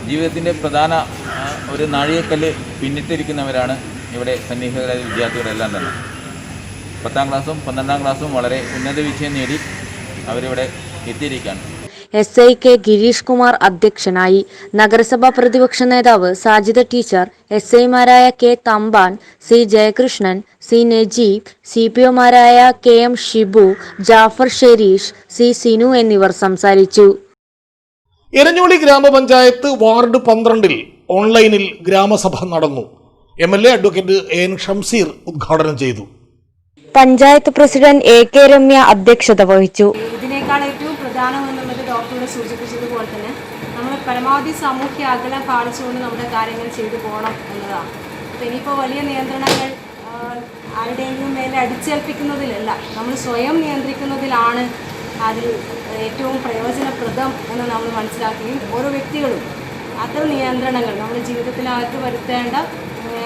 S25: ജീവിതത്തിൻ്റെ പ്രധാന ഒരു നാഴികക്കല്ല് പിന്നിട്ടിരിക്കുന്നവരാണ് ഇവിടെ സന്നിഹിതരായ വിദ്യാർത്ഥികളെല്ലാം തന്നെ. 10ാം ക്ലാസ്സും 12ാം ക്ലാസ്സും വളരെ ഉന്നത വിജയം നേടി അവരിവിടെ എത്തിയിരിക്കുകയാണ്.
S24: SI K ഗിരീഷ് കുമാർ അധ്യക്ഷനായി. നഗരസഭാ പ്രതിപക്ഷ നേതാവ് സാജിദ ടീച്ചർ, SI-മാരായ K Thampan, C Jayakrishnan, C Najeeb, CPO-മാരായ KM ഷിബു, ജാഫർ ഷെരീഷ്, C സിനു എന്നിവർ സംസാരിച്ചു.
S1: എരഞ്ഞോളി ഗ്രാമപഞ്ചായത്ത് വാർഡ് 12 ഓൺലൈനിൽ ഗ്രാമസഭ നടന്നു. MLA അഡ്വക്കേറ്റ് AN ഷംസീർ ഉദ്ഘാടനം ചെയ്തു.
S24: പഞ്ചായത്ത് പ്രസിഡന്റ് AK രമ്യ അധ്യക്ഷത വഹിച്ചു.
S26: ഇതിനേക്കാൾ ഏറ്റവും പ്രധാനമെന്നുള്ളത് ഡോക്ടർ സൂചിപ്പിച്ചതുപോലെ തന്നെ നമ്മൾ പരമാവധി സാമൂഹ്യ അകലം പാലിച്ചുകൊണ്ട് നമ്മുടെ കാര്യങ്ങൾ ചെയ്തു പോകണം എന്നതാണ്. അപ്പോൾ ഇനിയിപ്പോൾ വലിയ നിയന്ത്രണങ്ങൾ ആരുടെയെങ്കിലും മേലെ അടിച്ചേൽപ്പിക്കുന്നതിലല്ല, നമ്മൾ സ്വയം നിയന്ത്രിക്കുന്നതിലാണ് അതിൽ ഏറ്റവും പ്രയോജനപ്രദം എന്ന് നമ്മൾ മനസ്സിലാക്കുകയും ഓരോ വ്യക്തികളും അത്തരം നിയന്ത്രണങ്ങൾ നമ്മുടെ ജീവിതത്തിനകത്ത് വരുത്തേണ്ട,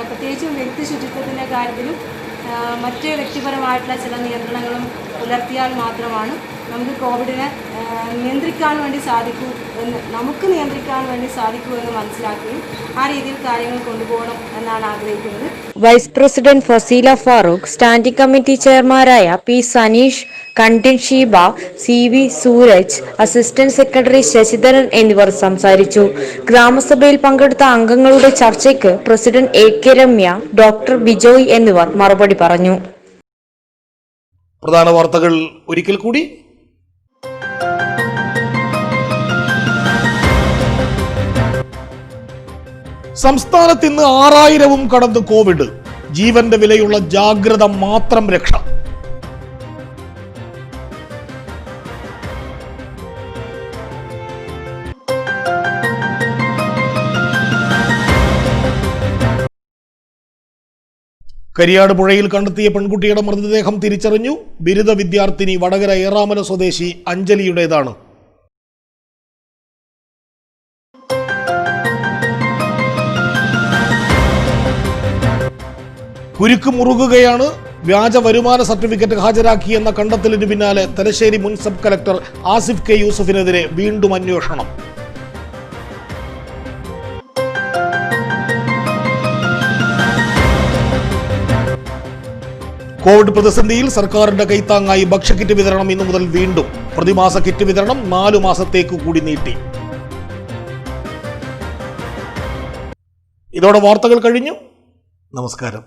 S26: പ്രത്യേകിച്ചും വ്യക്തി ശുചിത്വത്തിൻ്റെ കാര്യത്തിലും മറ്റ് വ്യക്തിപരമായിട്ടുള്ള ചില നിയന്ത്രണങ്ങളും പുലർത്തിയാൽ മാത്രമാണ് നമുക്ക് കോവിഡിനെ നിയന്ത്രിക്കാൻ വേണ്ടി സാധിക്കൂ എന്ന്, നമുക്ക് നിയന്ത്രിക്കാൻ വേണ്ടി സാധിക്കൂ എന്ന് മനസ്സിലാക്കുകയും ആ രീതിയിൽ കാര്യങ്ങൾ കൊണ്ടുപോകണം എന്നാണ് ആഗ്രഹിക്കുന്നത്.
S24: Vice president Faseela Farooq, standing committee ചെയർമാരായ P Saneesh, Kandin Sheeba, C V Sooraj, assistant secretary Sasidharan എന്നിവർ സംസാരിച്ചു. ഗ്രാമസഭയിൽ പങ്കെടുത്ത അംഗങ്ങളുടെ ചർച്ചയ്ക്ക് president A K Ramya, doctor Bijoy എന്നിവർ മറുപടി പറഞ്ഞു.
S1: പ്രധാന വാർത്തകൾ ഒരിക്കൽ കൂടി. സംസ്ഥാനത്ത് ഇന്ന് 6000-ഉം കടന്ന് കോവിഡ്. ജീവന്റെ വിലയുള്ള ജാഗ്രത മാത്രം രക്ഷ. കരിയാട് പുഴയിൽ കണ്ടെത്തിയ പെൺകുട്ടിയുടെ മൃതദേഹം തിരിച്ചറിഞ്ഞു. ബിരുദ വിദ്യാർത്ഥിനി വടകര ഏറാമല സ്വദേശി അഞ്ജലിയുടേതാണ്. കുരുക്ക് മുറുകുകയാണ്. വ്യാജ വരുമാന സർട്ടിഫിക്കറ്റ് ഹാജരാക്കിയെന്ന കണ്ടെത്തലിന് പിന്നാലെ തലശ്ശേരി മുൻ സബ് കളക്ടർ ആസിഫ് കെ യൂസഫിനെതിരെ വീണ്ടും അന്വേഷണം. കോവിഡ് പ്രതിസന്ധിയിൽ സർക്കാരിന്റെ കൈത്താങ്ങായി ഭക്ഷ്യക്കിറ്റ് വിതരണം ഇന്നു മുതൽ വീണ്ടും. പ്രതിമാസ കിറ്റ് വിതരണം 4 മാസത്തേക്ക് കൂടി നീട്ടി. ഇതോടെ വാർത്തകൾ കഴിഞ്ഞു. നമസ്കാരം.